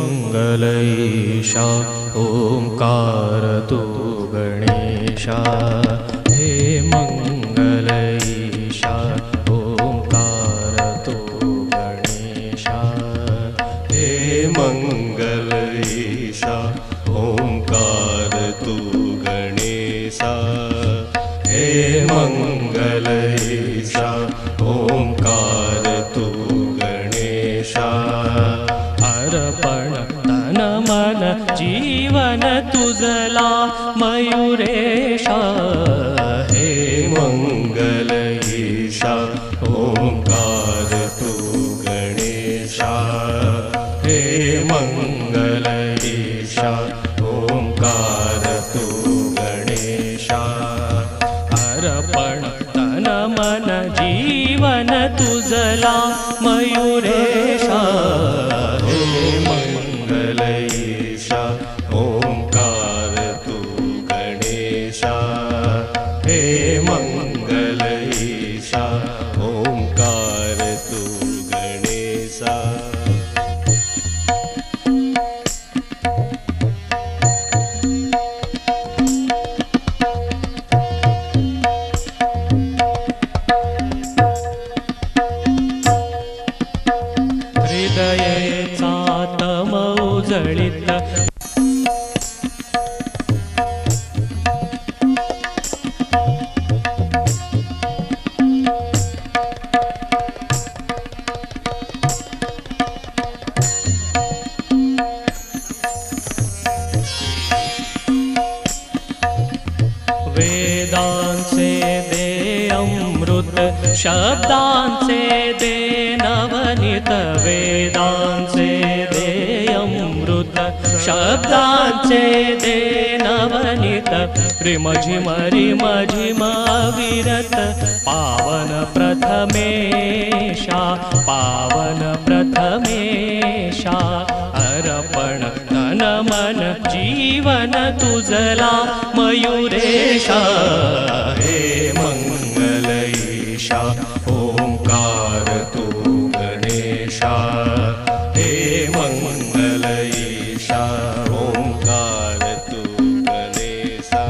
मंगल ईशा ओंकार तू गणेशा। हे मंगल ईशा ओंकार तू गणेशा। हे मंगल ईशा ओंकार तू गणेशा। हे मंगल ईशा ओंकार तू गणेशा। अर्पण तन मन जीवन तुझला मयुरेशा। हे मंगल ईशा ओंकार तू गणेशा। हे मंगल ईशा ओंकार तू गणेशा। अर्पण तन मन जीवन तुझला मयुरेशा। हे मंगल ईशा ओंकार तू गणेशा। हे मंगल ईशा ओंकार तू गणेशा। हृदयेचा तम उजळीत वेदांचे दे अमृत शब्दांचे दे नवनीत। वेदांचे दे अमृत शब्दांचे दे नवनीत। रिमझिम रिमझिम अविरत पावन प्रथमेशा। पावन प्रथमेशा। अर्पण तन मन जीवन तुझला मयुरेशा। हे मंगल ईशा ओंकार तू गणेशा। हे मंगल ईशा ओंकार तू गणेशा।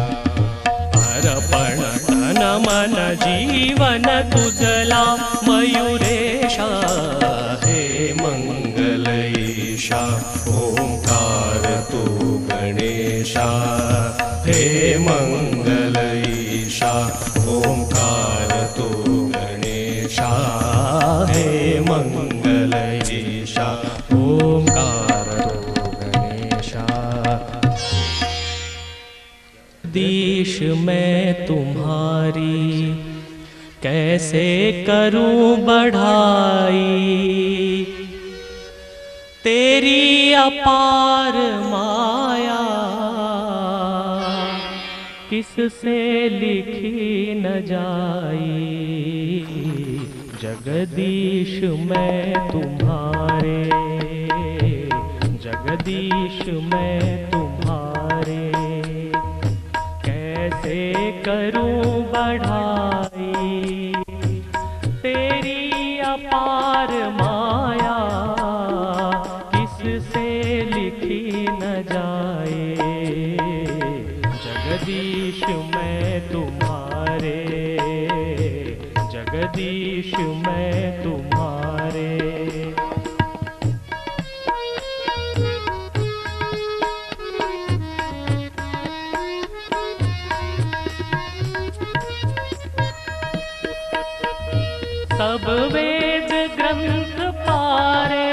अर्पण तन मन जीवन तुझला मयुरेशा। हे मंगल ईशा ओंकार तू गणेशा। हे मंगल ईशा ओंकार तू गणेशा। हे मंगल ईशा ओंकार तू गणेशा। दीश मैं तुम्हारी कैसे करूं बढ़ाई। तेरी अपार माया किससे लिखी न जाई। जगदीश मैं तुम्हारे, जगदीश मैं तुम्हारे कैसे करूं बढ़ाई। तेरी अपार माया किससे लिखी न जाए। जगदीश मैं तुम्हारे, जगदीश मैं तुम्हारे। सब वेद ग्रंथ पारे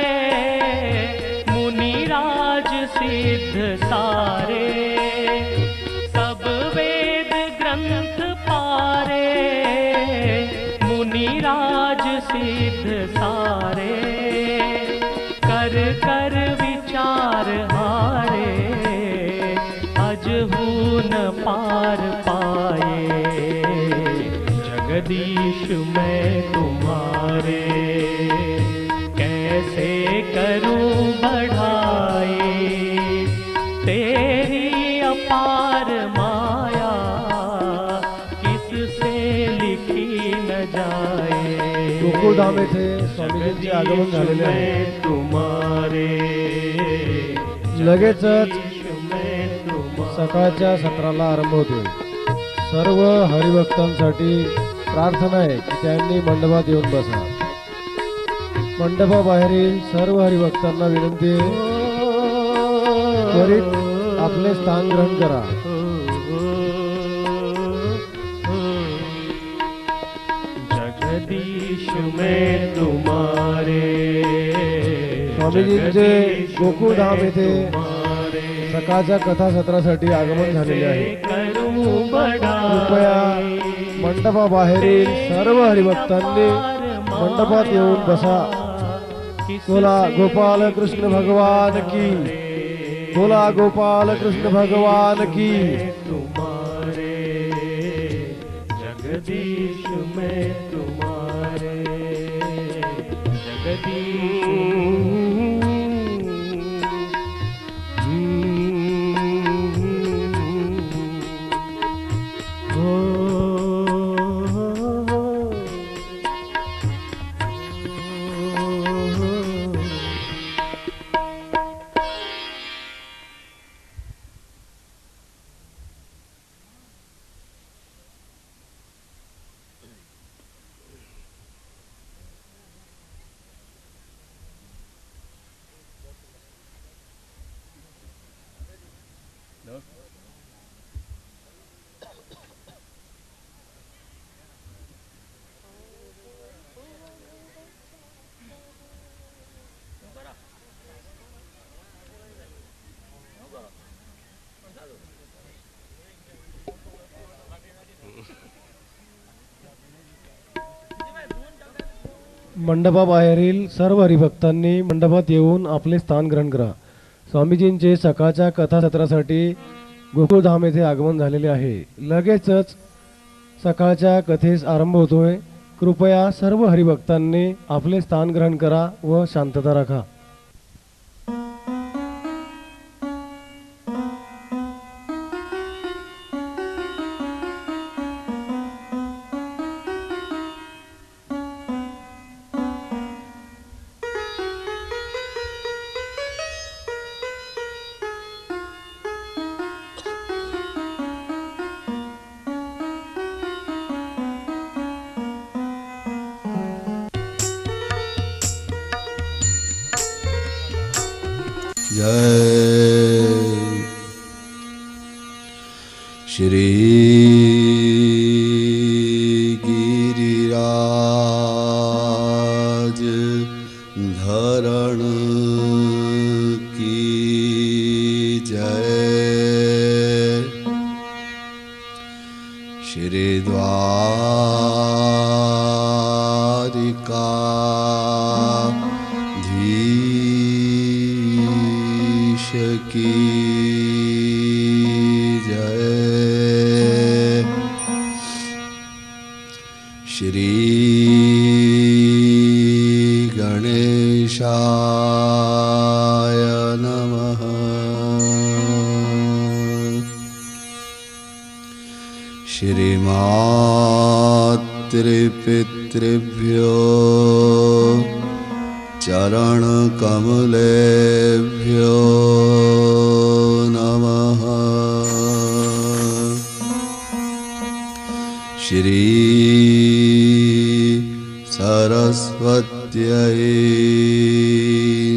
मुनिराज सिद्ध सारे। सब वेद ग्रंथ पारे मुनिराज सिद्ध सारे। कर कर विचार हारे अजहू न पार पाए। जगदीश मैं तुम्हारे कैसे करूं बढ़ाई। तेरी अपार माया किससे लिखी न जाए। गोकुळधाम येथे स्वामीजींचे आगमन झालेले आहे। तुम्हारे लगेचच मैं तुम्हारे सकाळच्या सत्राला आरंभ होतोय. सर्व हरिभक्तांसाठी प्रार्थना आहे की त्यांनी मंडपात येऊन बसा. मंडपाबाहेरील सर्व हरिभक्तांना विनंती आहे, त्वरित आपले स्थान ग्रहण करा. जगदीश मैं तुम्हारे स्वामीजींचे गोकुळधाम येथे सकाळच्या कथासत्रासाठी आगमन झालेले आहे. कृपया मंडपाबाहेरील सर्व हरिभक्तांनी मंडपात येऊन बसा. बोला गोपाल कृष्ण भगवान की, बोला गोपाल कृष्ण भगवान की. तुम्हारे जगदीश मैं तुम्हारे मंडपाबाहेरील सर्व हरिभक्तांनी मंडपात येऊन आपले स्थान ग्रहण करा. स्वामीजींचे सकाळच्या कथासत्रासाठी गोकुळधाम येथे आगमन झालेले आहे. लगेचच सकाळच्या कथेस आरंभ होतोय. कृपया सर्व हरिभक्तांनी आपले स्थान ग्रहण करा व शांतता राखा. जय श्री गिरिराज धरण की जय। श्री द्वारिका की जय। श्री गणेशाय नमः। श्री मातृपितृभ्यो चरण कमलेभ्यो नमः। श्री सरस्वत्यै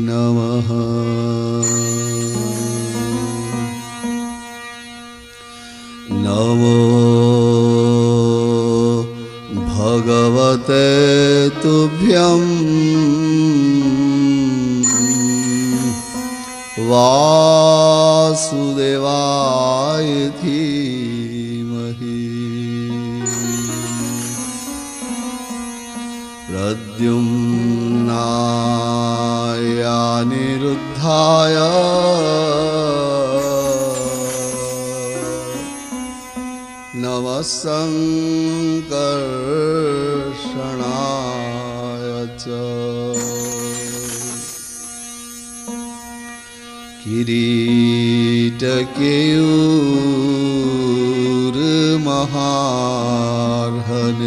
नमः। नमो भगवते तुभ्यं वासुदेवाय धीमहि। प्रद्युम्नाय अनिरुद्धाय नमः संकर्षणाय च।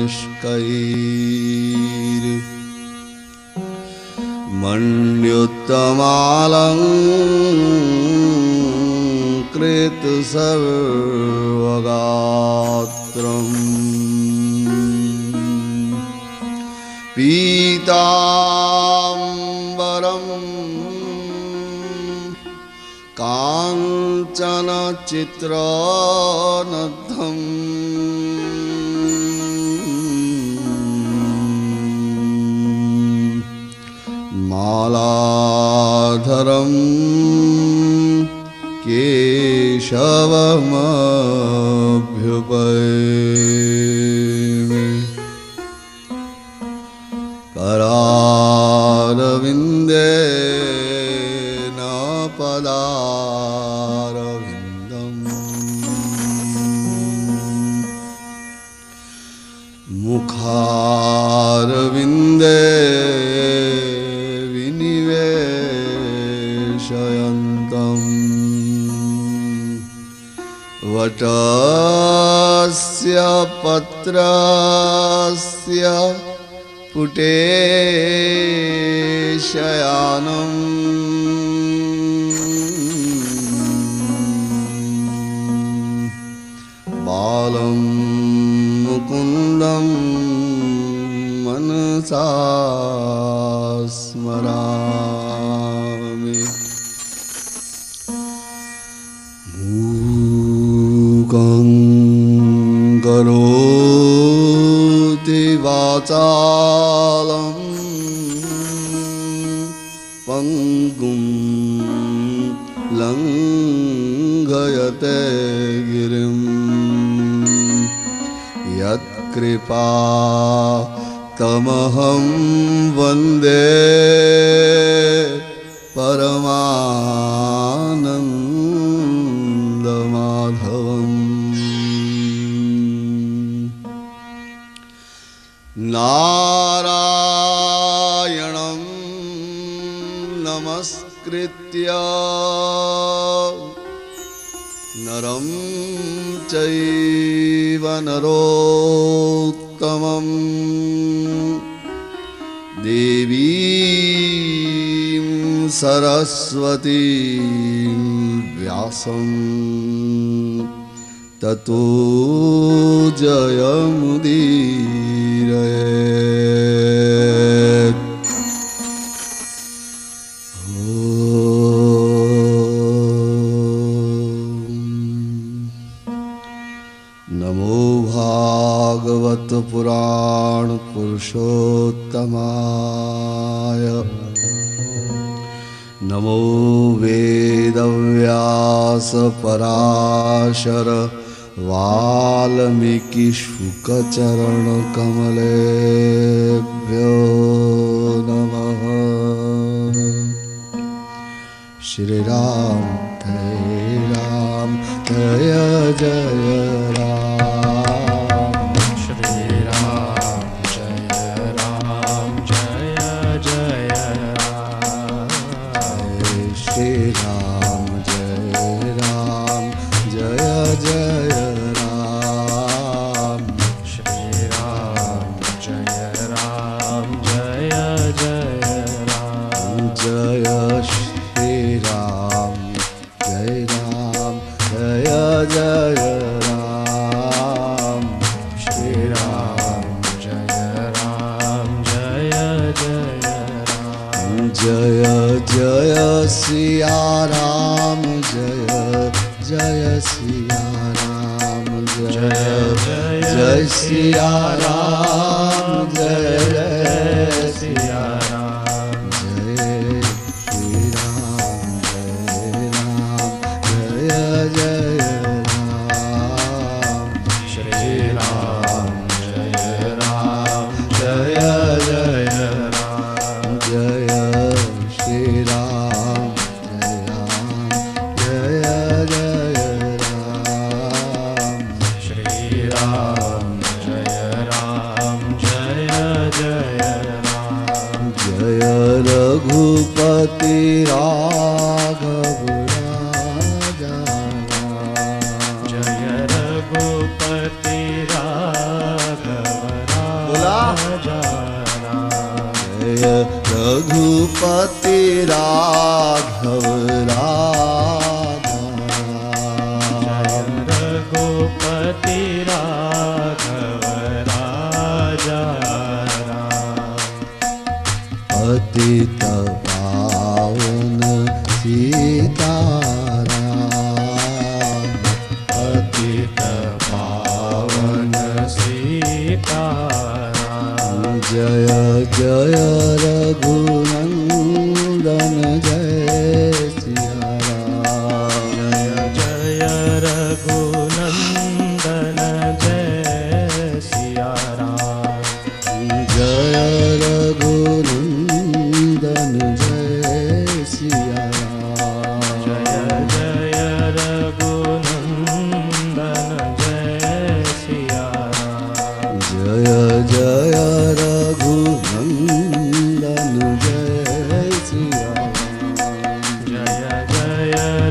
किरीटकेयूरमहार्हनिष्कैर् मण्युत्तमालं तु सर्वगात्रम् पीताम्बरं काञ्चनचित्रानद्धम् मालाधरं केशवमभ्युपैमि करारविन्देन पदारविन्दम् मुखारविन्दे विनिवेशयन्तम् वटस्य पत्रस्य पुटे शयानम् बालं मुकुन्दं मनसा स्मरामि मूकं करोति वाचालं पङ्गुं लङ्घयते गिरिं यत्कृपा तमहं वन्दे परमानन्दमाधवम् नारायणं नमस्कृत्य नरं चैव नरोत्तमं देवीं सरस्वतीं व्यासं ततो जयमुदीरयेत्। नमो भागवत पुराण पुरुषोत्तमाय नमो वेदव्यास पराशर वाल्मीकि शुकचरण कमलेभ्यो नमः। श्री राम जय जय राम। श्री राम जय जय राम। श्री राम जय जय राम। श्री राम जय जय राम। जय श्री राम जय जय राम। श्री राम जय जय राम। जय जय सिया राम जय जय सिया राम। जय जय सिया राम जय सिया राम। जय श्री राम जय जय राम। श्री राम जय जय राम। जय श्री राम जय जय राम। श्री राम जय जय राम।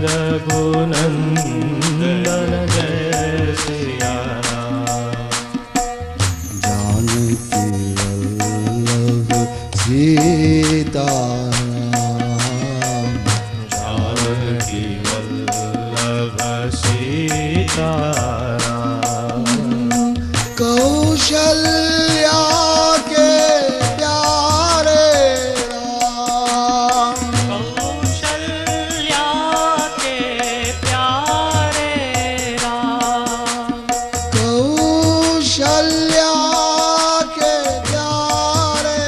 रघुनंदन जय सिया राम। जानकी वल्लभ सीताराम। जानकी वल्लभ सीताराम। कौशल्या के प्यारे राम। कौशल्या के प्यारे राम। कौशल्या के प्यारे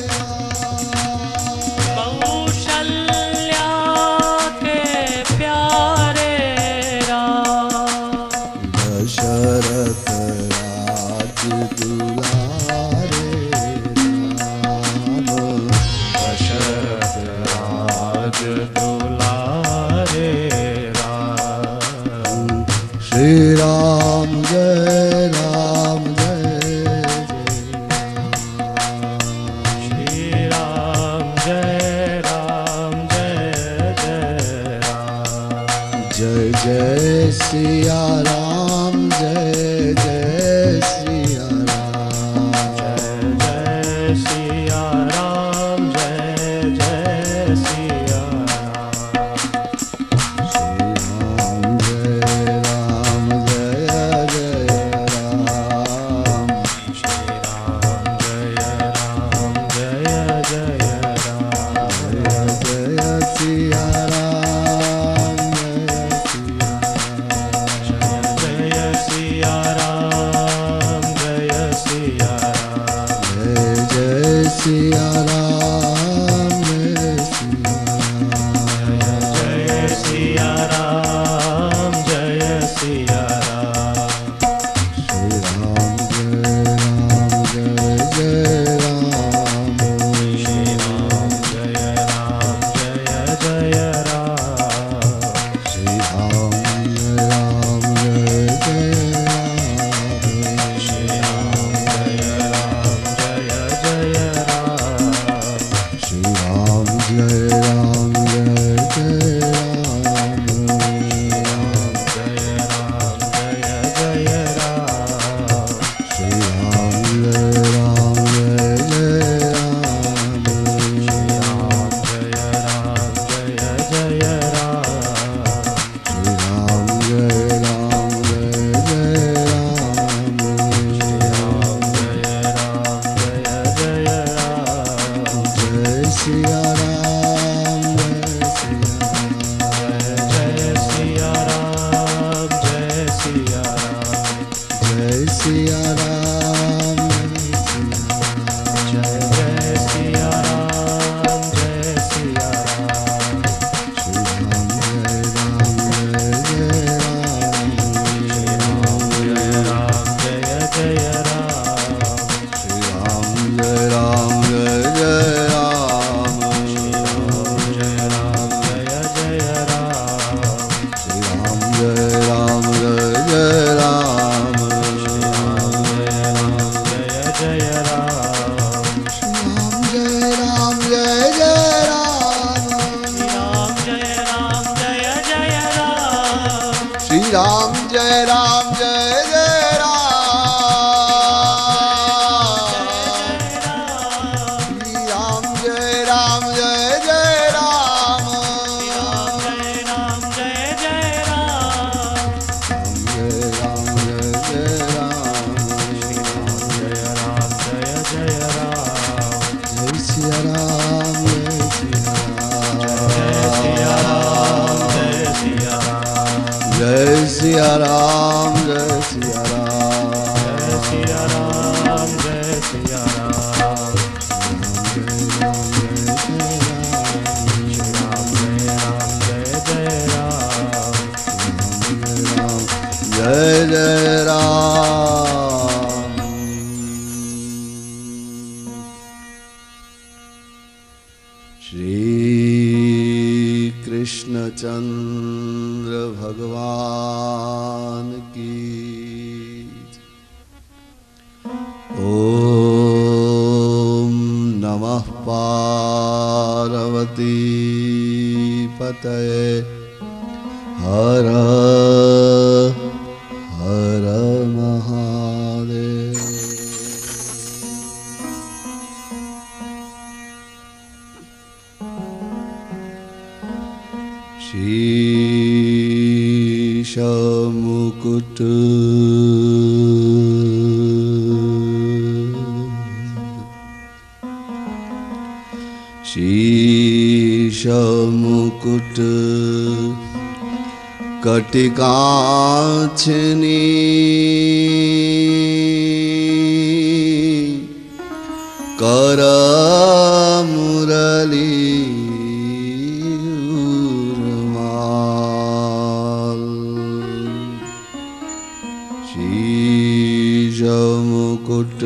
राम। कौशल्या के प्यारे राम। दशरथ राज दुलारे राम। दशरथ राज दुलारे राम। श्री राम जय राम जय श्री राम जय राम जय जय राम। जय जय सिया राम जय जय सिया राम। जय सिया राम जय जय सिया राम। श्री राम जय जय राम। श्री राम जय राम जय जय राम। जय सिया राम जय सिया राम। जय सिया राम जय सिया राम। जय सिया राम जय सिया राम। जय श्री राम राम जय जय राम। श्री राम जय राम जय जय राम। श्री राम जय राम जय जय राम। जय राम जय जय राम। श्री राम जय राम जय जय राम। श्री राम जय राम जय जय राम। श्री राम जय सिया राम जय सिया राम। जय सिया राम जय सिया राम। श्री राम जय राम जय जय राम। जय राम जय जय राम। श्री राम जय राम जय जय राम। जय राम जय राम जय जय राम। श्री राम जय राम जय जय राम। श्री राम जय राम जय जय राम। जय राम जय जय राम। जय राम जय जय राम। जय सिया राम जय सिया राम। जय सिया राम जय सिया राम। जय सिया राम जय सिया राम। जय जय राम। श्री कृष्णचंद्र भगवान की ओम नमः पार्वती पतये हर हर महादेव। शीश मुकुट शीश मुकुट कटिकांचनी कर मुरली उर्माल। शीश मुकुट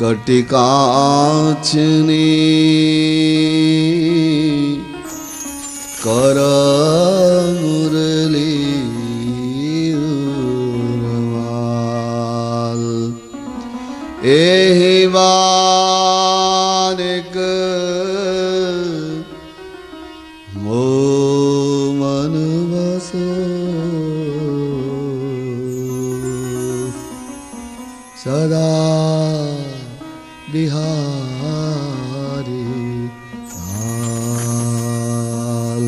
कटिकांचनी कर मुरली उर्माल। एहि बानिक मो मन बसो सदा बिहारी लाल।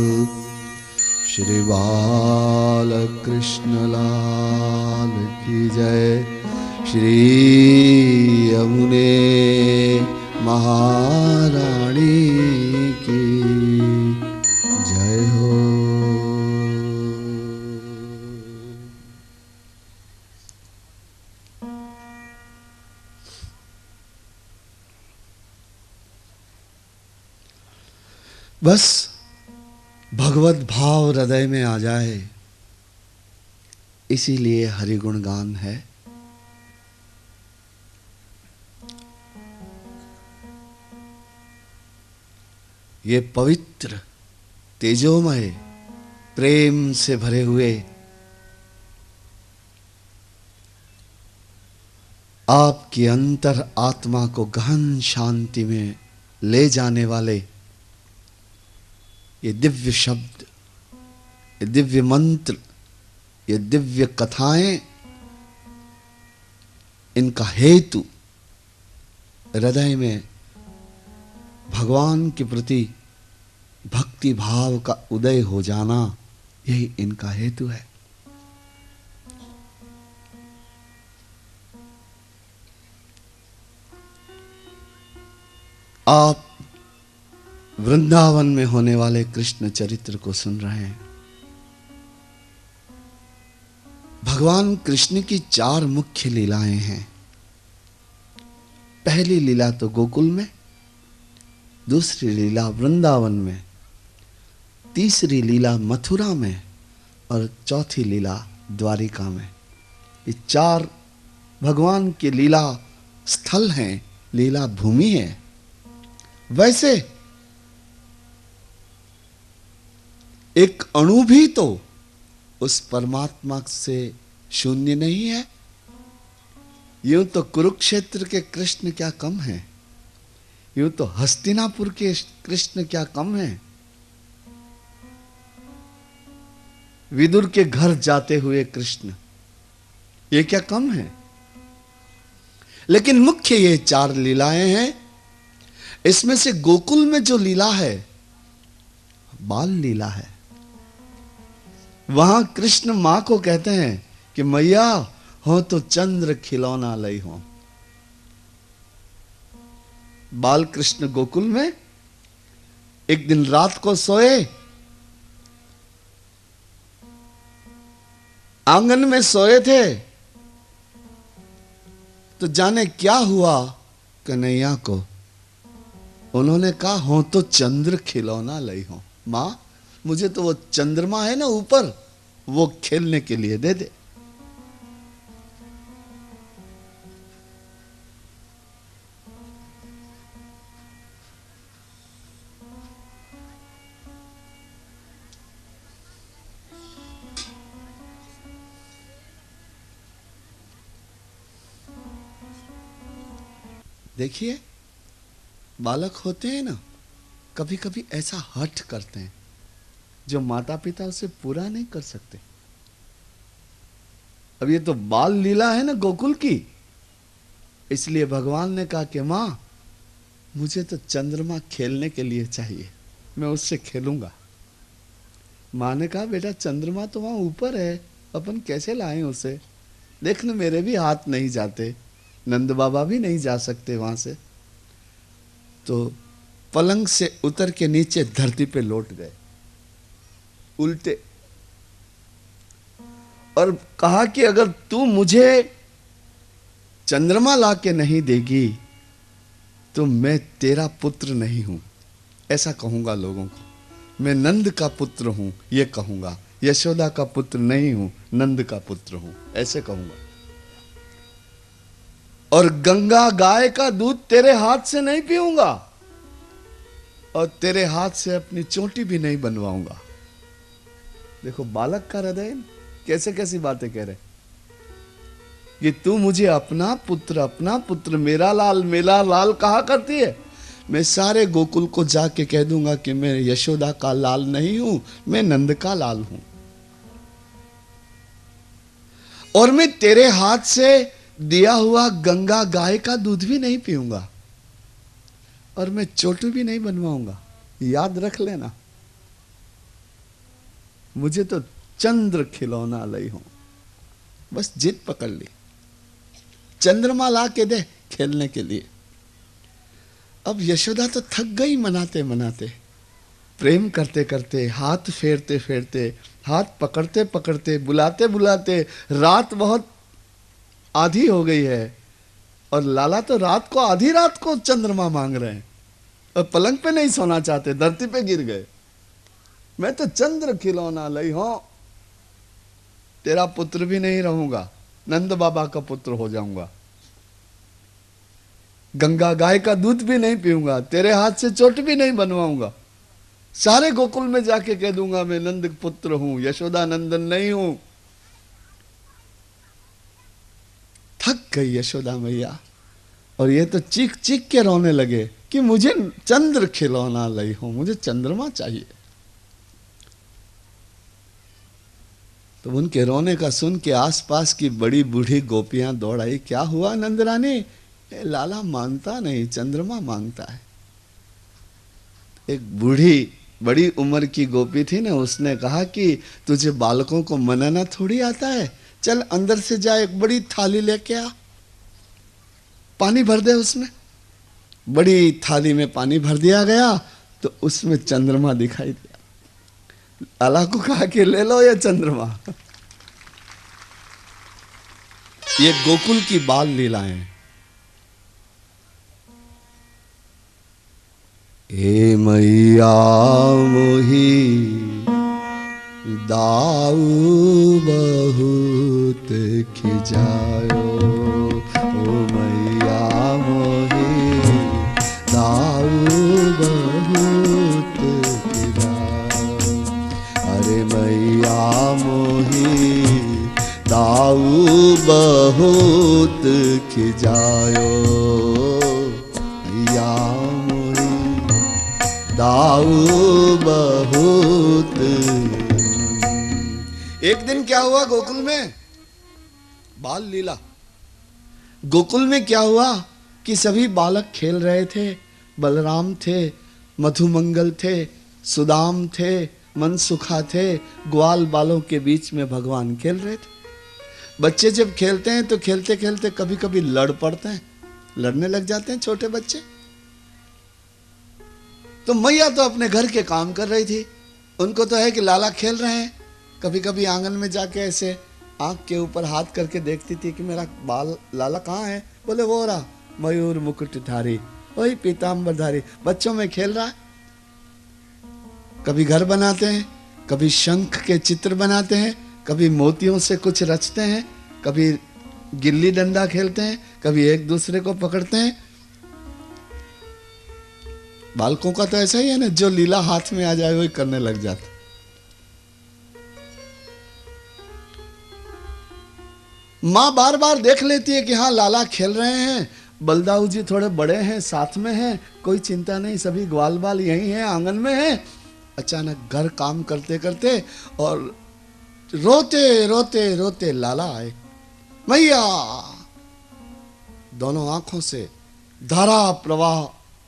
श्री बाल कृष्ण लाल की जय। श्री यमुने महारानी की जय हो। बस भगवत भाव हृदय में आ जाए, इसीलिए हरिगुण गान है। ये पवित्र तेजोमय प्रेम से भरे हुए आपकी अंतर आत्मा को गहन शांति में ले जाने वाले ये दिव्य शब्द, ये दिव्य मंत्र, ये दिव्य कथाएं, इनका हेतु हृदय में भगवान के प्रति भक्ति भाव का उदय हो जाना, यही इनका हेतु है। आप वृंदावन में होने वाले कृष्ण चरित्र को सुन रहे हैं। भगवान कृष्ण की 4 मुख्य लीलाएं हैं। पहली लीला तो गोकुल में, दूसरी लीला वृंदावन में, तीसरी लीला मथुरा में और चौथी लीला द्वारिका में। ये 4 भगवान के लीला स्थल हैं, लीला भूमि है। वैसे एक अणु भी तो उस परमात्मा से शून्य नहीं है। यूं तो कुरुक्षेत्र के कृष्ण क्या कम हैं, यूं तो हस्तिनापुर के कृष्ण क्या कम हैं, विदुर के घर जाते हुए कृष्ण ये क्या कम है। लेकिन मुख्य ये 4 लीलाएं हैं। इसमें से गोकुल में जो लीला है बाल लीला है। वहां कृष्ण मां को कहते हैं कि मैया हो तो चंद्र खिलौना लई हो। बाल कृष्ण गोकुल में एक दिन रात को सोए, आंगन में सोए थे, तो जाने क्या हुआ कन्हैया को। उन्होंने कहा हो तो चंद्र खिलौना लई हो। मां मुझे तो वो चंद्रमा है ना ऊपर, वो खेलने के लिए दे दे। देखिए बालक होते हैं ना, कभी कभी ऐसा हठ करते हैं जो माता पिता उसे पूरा नहीं कर सकते। अब ये तो बाल लीला है ना गोकुल की, इसलिए भगवान ने कहा कि मां मुझे तो चंद्रमा खेलने के लिए चाहिए, मैं उससे खेलूंगा। मां ने कहा बेटा चंद्रमा तो वहां ऊपर है, अपन कैसे लाएं उसे, देख न मेरे भी हाथ नहीं जाते, नंद बाबा भी नहीं जा सकते वहां से। तो पलंग से उतर के नीचे धरती पे लौट गए उल्टे, और कहा कि अगर तू मुझे चंद्रमा ला के नहीं देगी तो मैं तेरा पुत्र नहीं हूं, ऐसा कहूंगा लोगों को। मैं नंद का पुत्र हूं ये कहूंगा, यशोदा का पुत्र नहीं हूं, नंद का पुत्र हूं, ऐसे कहूंगा। और गंगा गाय का दूध तेरे हाथ से नहीं पीऊंगा, और तेरे हाथ से अपनी चोटी भी नहीं बनवाऊंगा। देखो बालक का हृदय कैसे कैसी बातें कह रहे कि तू मुझे अपना पुत्र मेरा लाल कहा करती है। मैं सारे गोकुल को जाके कह दूंगा कि मैं यशोदा का लाल नहीं हूं, मैं नंद का लाल हूं, और मैं तेरे हाथ से दिया हुआ गंगा गाय का दूध भी नहीं पीऊंगा, और मैं चोटू भी नहीं बनवाऊंगा। याद रख लेना, मुझे तो चंद्र खिलौना लई हूं, बस जिद पकड़ ली, चंद्रमा ला के दे खेलने के लिए। अब यशोदा तो थक गई मनाते मनाते, प्रेम करते करते, हाथ फेरते फेरते, हाथ पकड़ते पकड़ते, बुलाते बुलाते, रात बहुत आधी हो गई है, और लाला तो रात को आधी रात को चंद्रमा मांग रहे हैं, और पलंग पे नहीं सोना चाहते, धरती पे गिर गए। मैं तो चंद्र खिलौना लई हूं, तेरा पुत्र भी नहीं रहूंगा, नंद बाबा का पुत्र हो जाऊंगा, गंगा गाय का दूध भी नहीं पीऊंगा, तेरे हाथ से चोट भी नहीं बनवाऊंगा, सारे गोकुल में जाके कह दूंगा मैं नंद पुत्र हूं, यशोदा नंदन नहीं हूं। थक गई यशोदा मैया, और ये तो चीख चीख के रोने लगे कि मुझे चंद्र खिलौना लई हूं, मुझे चंद्रमा चाहिए। तो उनके रोने का सुन के आसपास की बड़ी बूढ़ी गोपियां दौड़ आई, क्या हुआ नंदरानी? लाला मांगता नहीं, चंद्रमा मांगता है। एक बूढ़ी बड़ी उम्र की गोपी थी ना, उसने कहा कि तुझे बालकों को मनाना थोड़ी आता है, चल अंदर से जा एक बड़ी थाली लेके आ, पानी भर दे उसमें। बड़ी थाली में पानी भर दिया गया तो उसमें चंद्रमा दिखाई दिया। लाला को कहा कि ले लो ये चंद्रमा। ये गोकुल की बाल लीलाएं। ए मैया मोही दाऊ बहुत खिजायो, ओ मैया मोही दाऊ बहुत खिजायो, अरे मैया मोही दाऊ बहुत खिजायो, मैया दाऊ बहुत। एक दिन क्या हुआ गोकुल में? बाल लीला। गोकुल में क्या हुआ कि सभी बालक खेल रहे थे। बलराम थे, मधुमंगल थे, सुदाम थे, मनसुखा थे, ग्वाल बालों के बीच में भगवान खेल रहे थे। बच्चे जब खेलते हैं तो खेलते खेलते कभी कभी लड़ पड़ते हैं, लड़ने लग जाते हैं छोटे बच्चे। तो मैया तो अपने घर के काम कर रही थी, उनको तो है कि लाला खेल रहे हैं। कभी कभी आंगन में जाके ऐसे आंख के ऊपर हाथ करके देखती थी कि मेरा बाल लाला कहाँ है। बोले वो रहा मयूर मुकुटधारी, वही पीताम्बरधारी, बच्चों में खेल रहा है। कभी घर बनाते हैं, कभी शंख के चित्र बनाते हैं, कभी मोतियों से कुछ रचते हैं, कभी गिल्ली डंडा खेलते हैं, कभी एक दूसरे को पकड़ते हैं। बालकों का तो ऐसा ही है ना, जो लीला हाथ में आ जाए वही करने लग जाते। मां बार बार देख लेती है कि हाँ लाला खेल रहे हैं, बलदाऊ जी थोड़े बड़े हैं, साथ में हैं, कोई चिंता नहीं, सभी ग्वाल बाल यही हैं, आंगन में हैं। अचानक घर काम करते करते और रोते रोते रोते लाला आए। मैया, दोनों आंखों से धारा प्रवाह,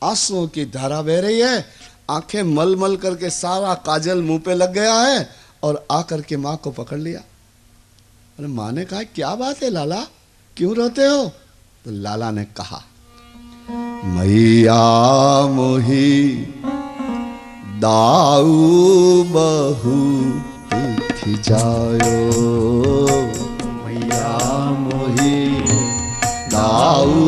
आंसुओं की धारा बह रही है। आंखें मल मल करके सारा काजल मुंह पे लग गया है और आकर के माँ को पकड़ लिया। अरे माँ ने कहा, क्या बात है लाला, क्यों रोते हो? तो लाला ने कहा, मैया मोही दाऊ बहुत खिजायो, मैया मोही दाऊ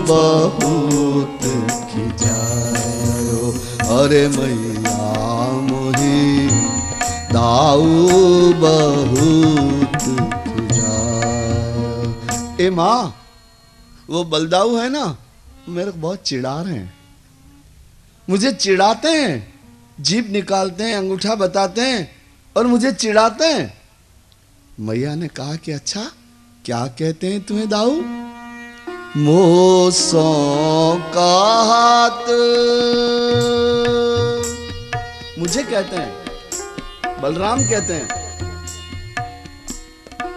बहुत खिजायो, अरे मैया मोही दाऊ बहुत खिजायो। ए माँ, वो बलदाऊ है ना, मेरे को बहुत चिढ़ा रहे हैं, मुझे चिढ़ाते हैं, जीभ निकालते हैं, अंगूठा बताते हैं और मुझे चिढ़ाते हैं। मैया ने कहा कि अच्छा, क्या कहते हैं तुम्हें दाऊ? मोसों का हाथ, मुझे कहते हैं, बलराम कहते हैं,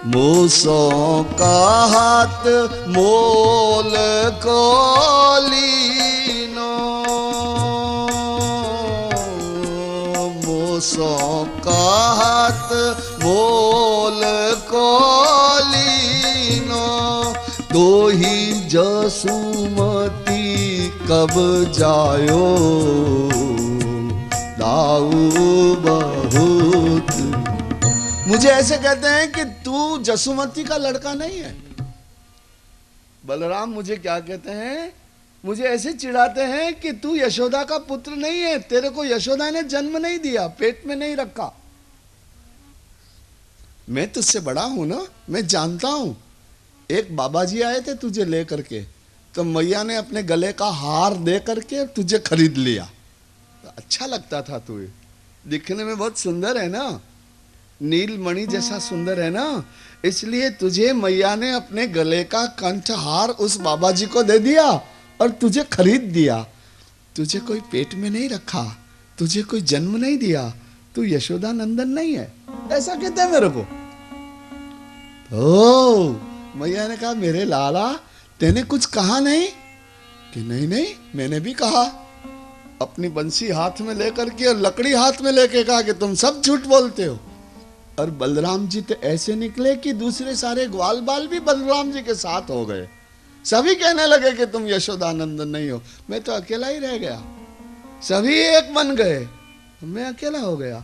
मोसों का हाथ मोल को लीनो, मोसों का हाथ मोल को लीनो, दो ही जसुमती कब जायो, दाऊ बहुत। मुझे ऐसे कहते हैं कि तू जसुमती का लड़का नहीं है। बलराम मुझे क्या कहते हैं? मुझे ऐसे चिढ़ाते हैं कि तू यशोदा का पुत्र नहीं है, तेरे को यशोदा ने जन्म नहीं दिया, पेट में नहीं रखा। मैं तुझसे बड़ा हूं ना, मैं जानता हूं। एक बाबा जी आए थे तुझे ले करके, तो मैया ने अपने गले का हार दे करके तुझे खरीद लिया। अच्छा लगता था तू, दिखने में बहुत सुंदर है ना, नीलमणि जैसा सुंदर है ना, इसलिए तुझे मैया ने अपने गले का कंठहार उस बाबा जी को दे दिया और तुझे खरीद दिया। तुझे कोई पेट में नहीं रखा, तुझे कोई जन्म नहीं दिया, तू यशोदा नंदन नहीं है, ऐसा कहते हैं मेरे को। ओ मैया ने कहा, मेरे लाला तेने कुछ कहा नहीं? कि नहीं नहीं, मैंने भी कहा। अपनी बंसी हाथ में लेकर के और लकड़ी हाथ में लेके कहा कि तुम सब झूठ बोलते हो। और बलराम जी तो ऐसे निकले कि दूसरे सारे ग्वाल बाल भी बलराम जी के साथ हो गए। सभी कहने लगे कि तुम यशोदानंदन नहीं हो। मैं तो अकेला ही रह गया, सभी एक बन गए, मैं अकेला हो गया।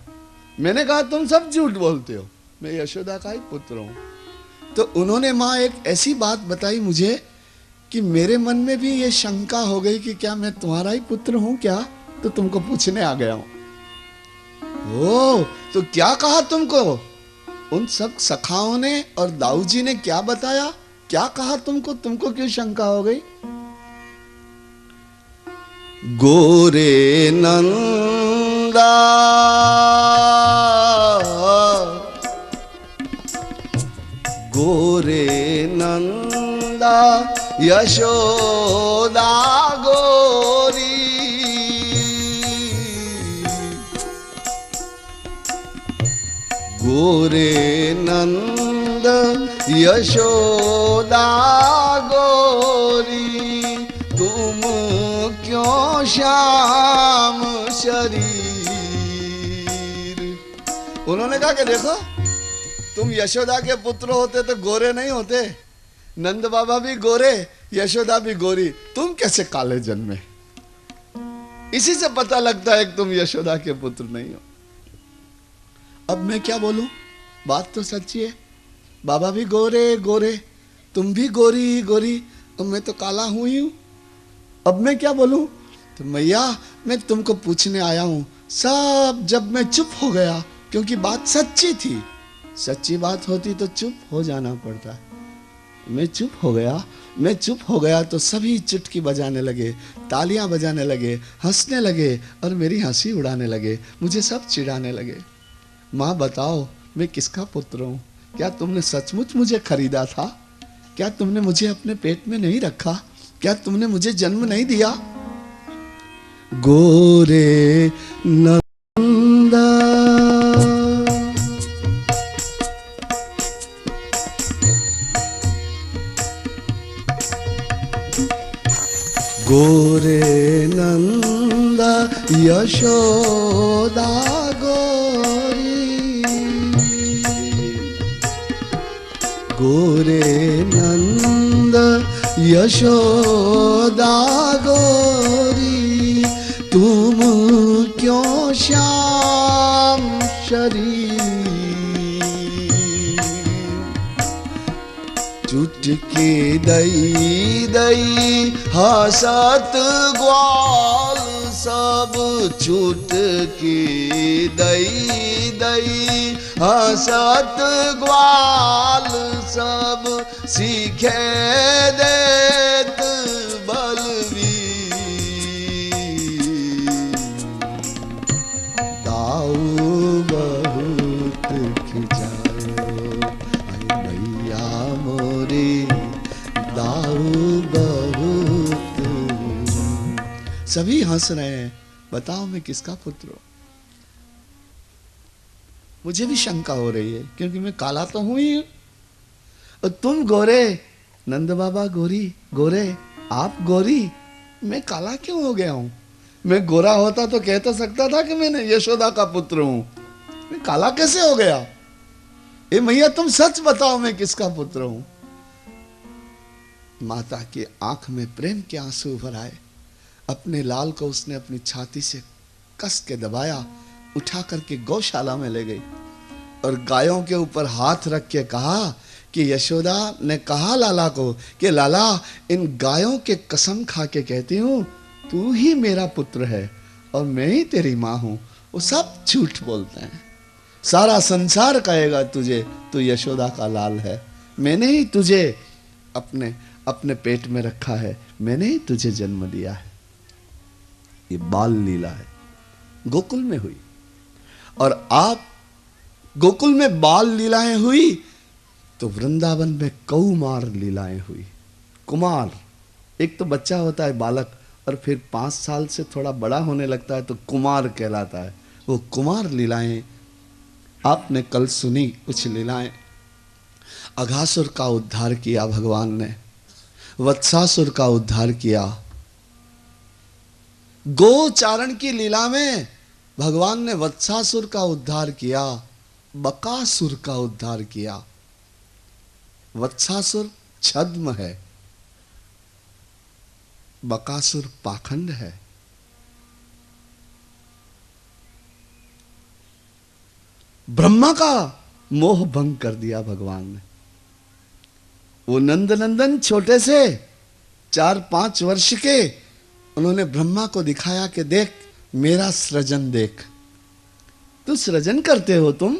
मैंने कहा तुम सब झूठ बोलते हो, मैं यशोदा का ही पुत्र हूं। तो उन्होंने माँ एक ऐसी बात बताई मुझे कि मेरे मन में भी ये शंका हो गई कि क्या मैं तुम्हारा ही पुत्र हूं क्या? तो तुमको पूछने आ गया हूं। ओ, तो क्या कहा तुमको? उन सब सखाओं ने और दाऊ जी ने क्या बताया? क्या कहा तुमको? तुमको क्यों शंका हो गई? गोरे नंदा गोरे नंदा यशोदा गोरी, गोरे नंद यशोदा गोरी, तुम क्यों श्याम शरीर। उन्होंने कहा कि देखो, तुम यशोदा के पुत्र होते तो गोरे नहीं होते, नंद बाबा भी गोरे, यशोदा भी गोरी, तुम कैसे काले जन्मे? इसी से पता लगता है कि तुम यशोदा के पुत्र नहीं हो। अब मैं क्या बोलूं, बात तो सच्ची है। बाबा भी गोरे गोरे, तुम भी गोरी गोरी, और मैं तो काला हूं ही हूं। अब मैं क्या बोलूं? तो मैया मैं तुमको पूछने आया हूं। सब जब मैं चुप हो गया, क्योंकि बात सच्ची थी, सच्ची बात होती तो चुप हो जाना पड़ता है। मैं चुप हो गया, मैं चुप हो गया तो सभी चुटकी बजाने लगे, तालियां बजाने लगे, हंसने लगे और मेरी हंसी उड़ाने लगे, मुझे सब चिढ़ाने लगे। माँ बताओ, मैं किसका पुत्र हूँ? क्या तुमने सचमुच मुझे खरीदा था? क्या तुमने मुझे अपने पेट में नहीं रखा? क्या तुमने मुझे जन्म नहीं दिया? गोरे नंदा यशोदा गोरी, गोरे नंद यशोदा गोरी, तुम क्यों श्याम शरीर, चुटकी दई दई हसत ग्वाल सब, चुटकी दई दई हसत ग्वाल सब, सीखे देत बलवीर, दाऊ बहुत खिंचायो, आई भैया मोरे दाऊ बहुत। सभी हंस रहे हैं, बताओ मैं किसका पुत्र हूं? मुझे भी शंका हो रही है, क्योंकि मैं काला तो हूं ही, और तुम गोरे, नंद बाबा गोरी गोरे, आप गोरी, मैं काला क्यों हो गया हूं? मैं गोरा होता तो कह तो सकता था कि मैं यशोदा का पुत्र हूं, मैं काला कैसे हो गया? ए मैया तुम सच बताओ मैं किसका पुत्र हूं? माता की आंख में प्रेम के आंसू भर आए, अपने लाल को उसने अपनी छाती से कस के दबाया, उठा करके गौशाला में ले गई और गायों के ऊपर हाथ रख के कहा कि यशोदा ने कहा लाला को कि लाला, इन गायों के कसम खा के कहती हूं तू ही मेरा पुत्र है और मैं ही तेरी मां हूं। वो सब झूठ बोलते हैं, सारा संसार कहेगा तुझे तू यशोदा का लाल है, मैंने ही तुझे अपने अपने पेट में रखा है, मैंने ही तुझे जन्म दिया है। ये बाल लीला है, गोकुल में हुई। और आप गोकुल में बाल लीलाएं हुई तो वृंदावन में कौमार लीलाएं हुई। कुमार, एक तो बच्चा होता है बालक, और फिर 5 साल से थोड़ा बड़ा होने लगता है तो कुमार कहलाता है। वो कुमार लीलाएं आपने कल सुनी, कुछ लीलाएं। अघासुर का उद्धार किया भगवान ने, वत्सासुर का उद्धार किया। गोचारण की लीला में भगवान ने वत्सासुर का उद्धार किया, बकासुर का उद्धार किया। वत्सासुर छद्म है, बकासुर पाखंड है। ब्रह्मा का मोह भंग कर दिया भगवान ने। वो नंदनंदन छोटे से 4-5 वर्ष के, उन्होंने ब्रह्मा को दिखाया कि देख मेरा सृजन देख। तू सृजन करते हो, तुम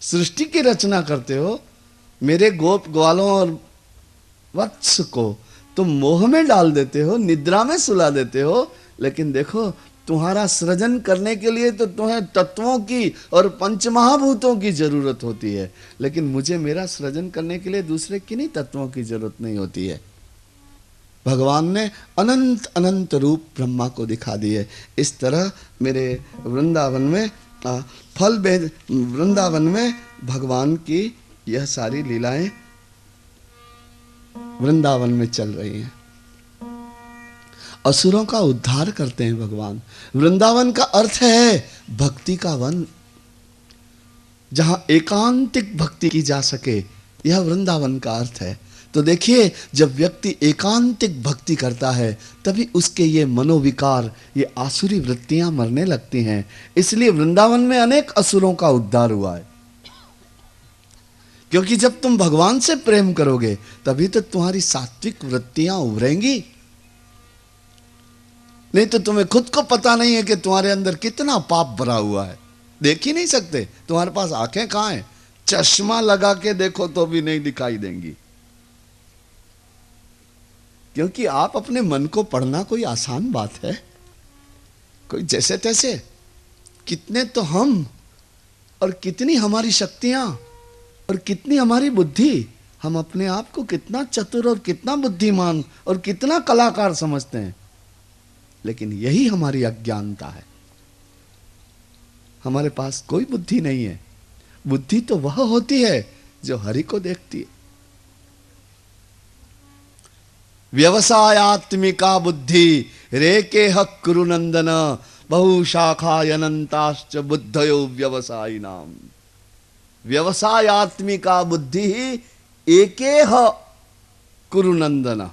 सृष्टि की रचना करते हो, मेरे गोप ग्वालों और वत्स को तुम मोह में डाल देते हो, निद्रा में सुला देते हो। लेकिन देखो तुम्हारा सृजन करने के लिए तो तुम्हें तत्वों की और पंचमहाभूतों की जरूरत होती है, लेकिन मुझे मेरा सृजन करने के लिए दूसरे किन्हीं तत्वों की जरूरत नहीं होती है। भगवान ने अनंत अनंत रूप ब्रह्मा को दिखा दिए। इस तरह मेरे वृंदावन में वृंदावन में भगवान की यह सारी लीलाएं वृंदावन में चल रही हैं। असुरों का उद्धार करते हैं भगवान। वृंदावन का अर्थ है भक्ति का वन, जहां एकांतिक भक्ति की जा सके, यह वृंदावन का अर्थ है। तो देखिए, जब व्यक्ति एकांतिक भक्ति करता है तभी उसके ये मनोविकार, ये आसुरी वृत्तियां मरने लगती हैं। इसलिए वृंदावन में अनेक असुरों का उद्धार हुआ है, क्योंकि जब तुम भगवान से प्रेम करोगे तभी तो तुम्हारी सात्विक वृत्तियां उभरेंगी। नहीं तो तुम्हें खुद को पता नहीं है कि तुम्हारे अंदर कितना पाप भरा हुआ है, देख ही नहीं सकते। तुम्हारे पास आंखें कहां हैं? चश्मा लगा के देखो तो भी नहीं दिखाई देंगी, क्योंकि आप अपने मन को पढ़ना कोई आसान बात है? कोई जैसे तैसे? कितने तो हम, और कितनी हमारी शक्तियां, और कितनी हमारी बुद्धि। हम अपने आप को कितना चतुर और कितना बुद्धिमान और कितना कलाकार समझते हैं, लेकिन यही हमारी अज्ञानता है। हमारे पास कोई बुद्धि नहीं है। बुद्धि तो वह होती है जो हरि को देखती है। व्यवसायात्मिका बुद्धि रे के हक कुरु नंदन, बहुशाखायनंताश्च बुद्धयो व्यवसायिनाम। व्यवसायात्मिका बुद्धि ही एकेह कुरुनंदन।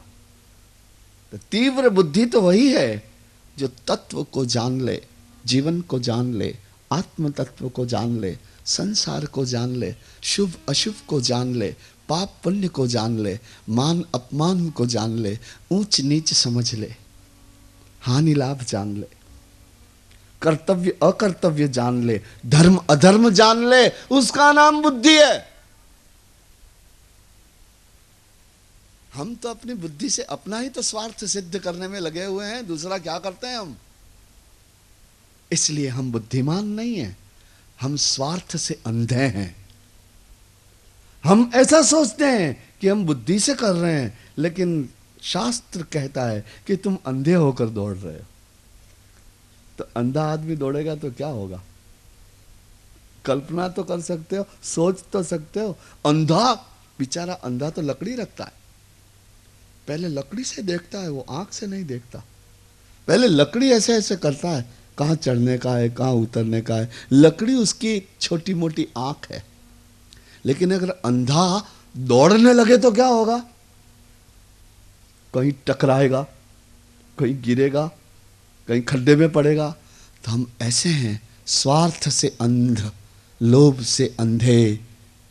तो तीव्र बुद्धि तो वही है जो तत्व को जान ले, जीवन को जान ले, आत्म तत्व को जान ले, संसार को जान ले, शुभ अशुभ को जान ले, पाप पुण्य को जान ले, मान अपमान को जान ले, ऊंच नीच समझ ले, हानि लाभ जान ले, कर्तव्य अकर्तव्य जान ले, धर्म अधर्म जान ले, उसका नाम बुद्धि है। हम तो अपनी बुद्धि से अपना ही तो स्वार्थ सिद्ध करने में लगे हुए हैं, दूसरा क्या करते हैं हम। इसलिए हम बुद्धिमान नहीं हैं, हम स्वार्थ से अंधे हैं। हम ऐसा सोचते हैं कि हम बुद्धि से कर रहे हैं, लेकिन शास्त्र कहता है कि तुम अंधे होकर दौड़ रहे हो। तो अंधा आदमी दौड़ेगा तो क्या होगा? कल्पना तो कर सकते हो, सोच तो सकते हो। अंधा बेचारा, अंधा तो लकड़ी रखता है, पहले लकड़ी से देखता है, वो आंख से नहीं देखता। पहले लकड़ी ऐसे ऐसे करता है, कहाँ चढ़ने का है, कहाँ उतरने का है। लकड़ी उसकी छोटी मोटी आंख है। लेकिन अगर अंधा दौड़ने लगे तो क्या होगा? कहीं टकराएगा, कहीं गिरेगा, कहीं खड्डे में पड़ेगा। तो हम ऐसे हैं, स्वार्थ से अंध, लोभ से अंधे,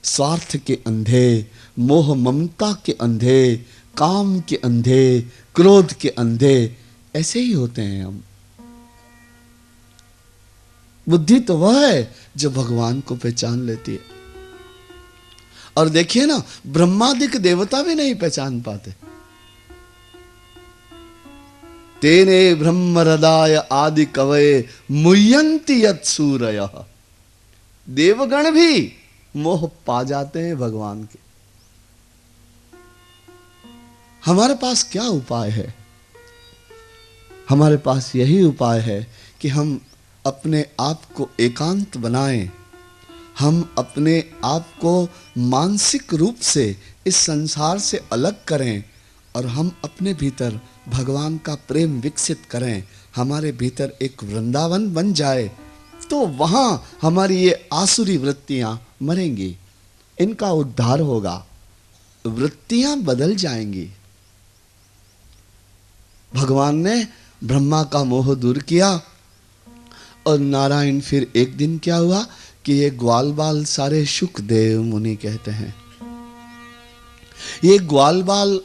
स्वार्थ के अंधे, मोह ममता के अंधे, काम के अंधे, क्रोध के अंधे, ऐसे ही होते हैं हम। बुद्धि तो वह है जो भगवान को पहचान लेती है। और देखिए ना, ब्रह्मादिक देवता भी नहीं पहचान पाते। तेने ब्रह्म हृदय आदि कवये मुह्यन्ति यत् सूरयः। देवगण भी मोह पा जाते हैं भगवान के। हमारे पास क्या उपाय है? हमारे पास यही उपाय है कि हम अपने आप को एकांत बनाएं, हम अपने आप को मानसिक रूप से इस संसार से अलग करें और हम अपने भीतर भगवान का प्रेम विकसित करें। हमारे भीतर एक वृंदावन बन जाए तो वहाँ हमारी ये आसुरी वृत्तियाँ मरेंगी, इनका उद्धार होगा, वृत्तियाँ बदल जाएंगी। भगवान ने ब्रह्मा का मोह दूर किया और नारायण फिर एक दिन क्या हुआ कि ये ग्वाल बाल सारे शुकदेव मुनि कहते हैं, ये ग्वाल बाल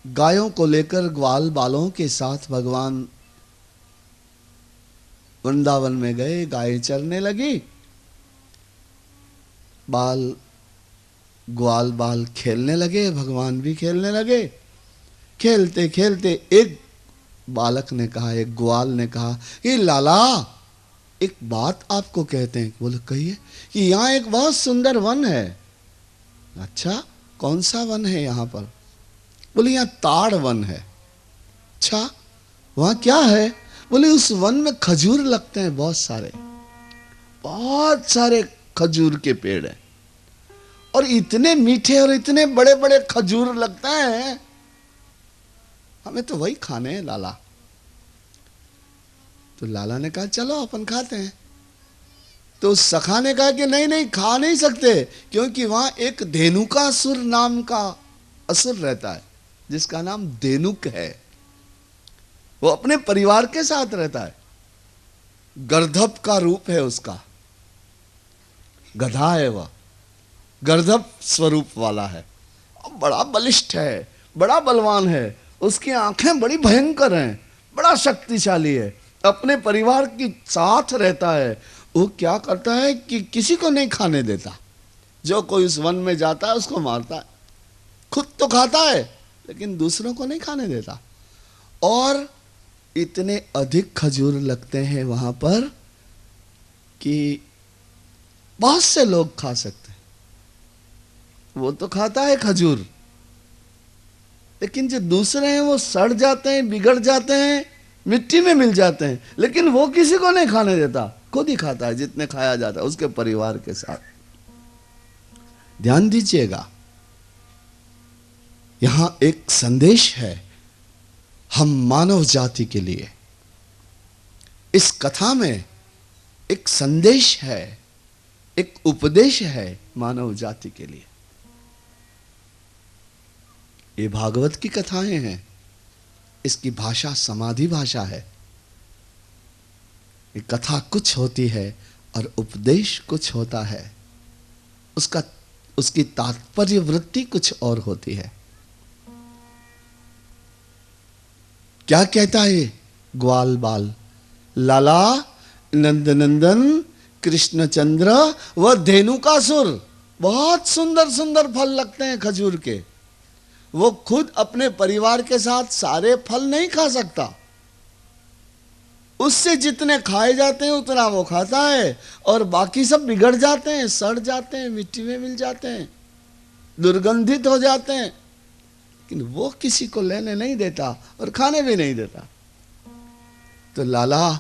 गायों को लेकर ग्वाल बालों के साथ भगवान वृंदावन में गए। गायें चरने लगी, बाल ग्वाल बाल खेलने लगे, भगवान भी खेलने लगे। खेलते खेलते एक बालक ने कहा, एक ग्वाल ने कहा, ये लाला एक बात आपको कहते हैं। बोले कहिए। कि यहाँ एक बहुत सुंदर वन है। अच्छा, कौन सा वन है यहाँ पर? बोले यहाँ ताड़ वन है। अच्छा, वहाँ क्या है? बोले उस वन में खजूर लगते हैं, बहुत सारे खजूर के पेड़ हैं और इतने मीठे और इतने बड़े बड़े खजूर लगते हैं, हमें तो वही खाने हैं लाला। तो लाला ने कहा चलो अपन खाते हैं। तो सखा ने कहा कि नहीं नहीं, खा नहीं सकते, क्योंकि वहां एक धेनुकासुर नाम का असुर रहता है जिसका नाम धेनुक है। वो अपने परिवार के साथ रहता है, गर्दभ का रूप है उसका, गधा है वह, गर्दभ स्वरूप वाला है, बड़ा बलिष्ठ है, बड़ा बलवान है, उसकी आंखें बड़ी भयंकर हैं, बड़ा शक्तिशाली है, अपने परिवार के साथ रहता है। वो क्या करता है कि किसी को नहीं खाने देता, जो कोई उस वन में जाता है उसको मारता है, खुद तो खाता है लेकिन दूसरों को नहीं खाने देता। और इतने अधिक खजूर लगते हैं वहां पर कि बहुत से लोग खा सकते हैं। वो तो खाता है खजूर, लेकिन जो दूसरे हैं वो सड़ जाते हैं, बिगड़ जाते हैं, मिट्टी में मिल जाते हैं, लेकिन वो किसी को नहीं खाने देता, खुद ही खाता है जितने खाया जाता है उसके परिवार के साथ। ध्यान दीजिएगा, यहां एक संदेश है हम मानव जाति के लिए। इस कथा में एक संदेश है, एक उपदेश है मानव जाति के लिए। ये भागवत की कथाएं हैं, इसकी भाषा समाधि भाषा है। ये कथा कुछ होती है और उपदेश कुछ होता है, उसकी तात्पर्य वृत्ति कुछ और होती है। क्या कहता है ग्वाल बाल? लाला नंद नंदन कृष्णचंद्र व धेनुकासुर। बहुत सुंदर सुंदर फल लगते हैं खजूर के। वो खुद अपने परिवार के साथ सारे फल नहीं खा सकता, उससे जितने खाए जाते हैं उतना वो खाता है, और बाकी सब बिगड़ जाते हैं, सड़ जाते हैं, मिट्टी में मिल जाते हैं, दुर्गंधित हो जाते हैं, लेकिन वो किसी को लेने नहीं देता और खाने भी नहीं देता। तो लाला,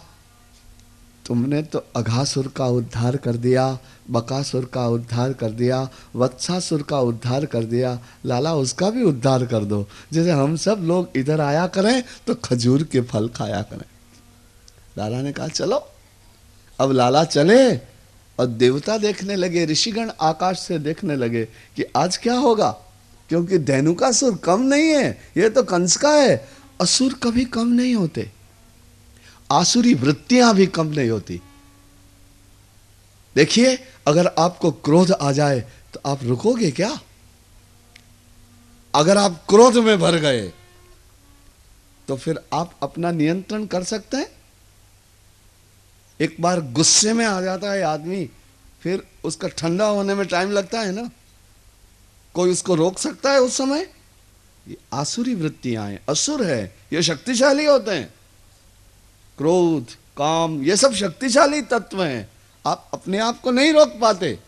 तुमने तो अघासुर का उद्धार कर दिया, बकासुर का उद्धार कर दिया, वत्सासुर का उद्धार कर दिया, लाला उसका भी उद्धार कर दो, जैसे हम सब लोग इधर आया करें तो खजूर के फल खाया करें। लाला ने कहा चलो। अब लाला चले और देवता देखने लगे, ऋषिगण आकाश से देखने लगे कि आज क्या होगा, क्योंकि धेनुकासुर कम नहीं है, ये तो कंस का है। असुर कभी कम नहीं होते, आसुरी वृत्तियां भी कम नहीं होती। देखिए, अगर आपको क्रोध आ जाए तो आप रुकोगे क्या? अगर आप क्रोध में भर गए तो फिर आप अपना नियंत्रण कर सकते हैं? एक बार गुस्से में आ जाता है आदमी, फिर उसका ठंडा होने में टाइम लगता है ना। कोई उसको रोक सकता है उस समय? ये आसुरी वृत्तियां हैं, असुर है, ये शक्तिशाली होते हैं। क्रोध, काम, ये सब शक्तिशाली तत्व हैं। आप अपने आप को नहीं रोक पाते,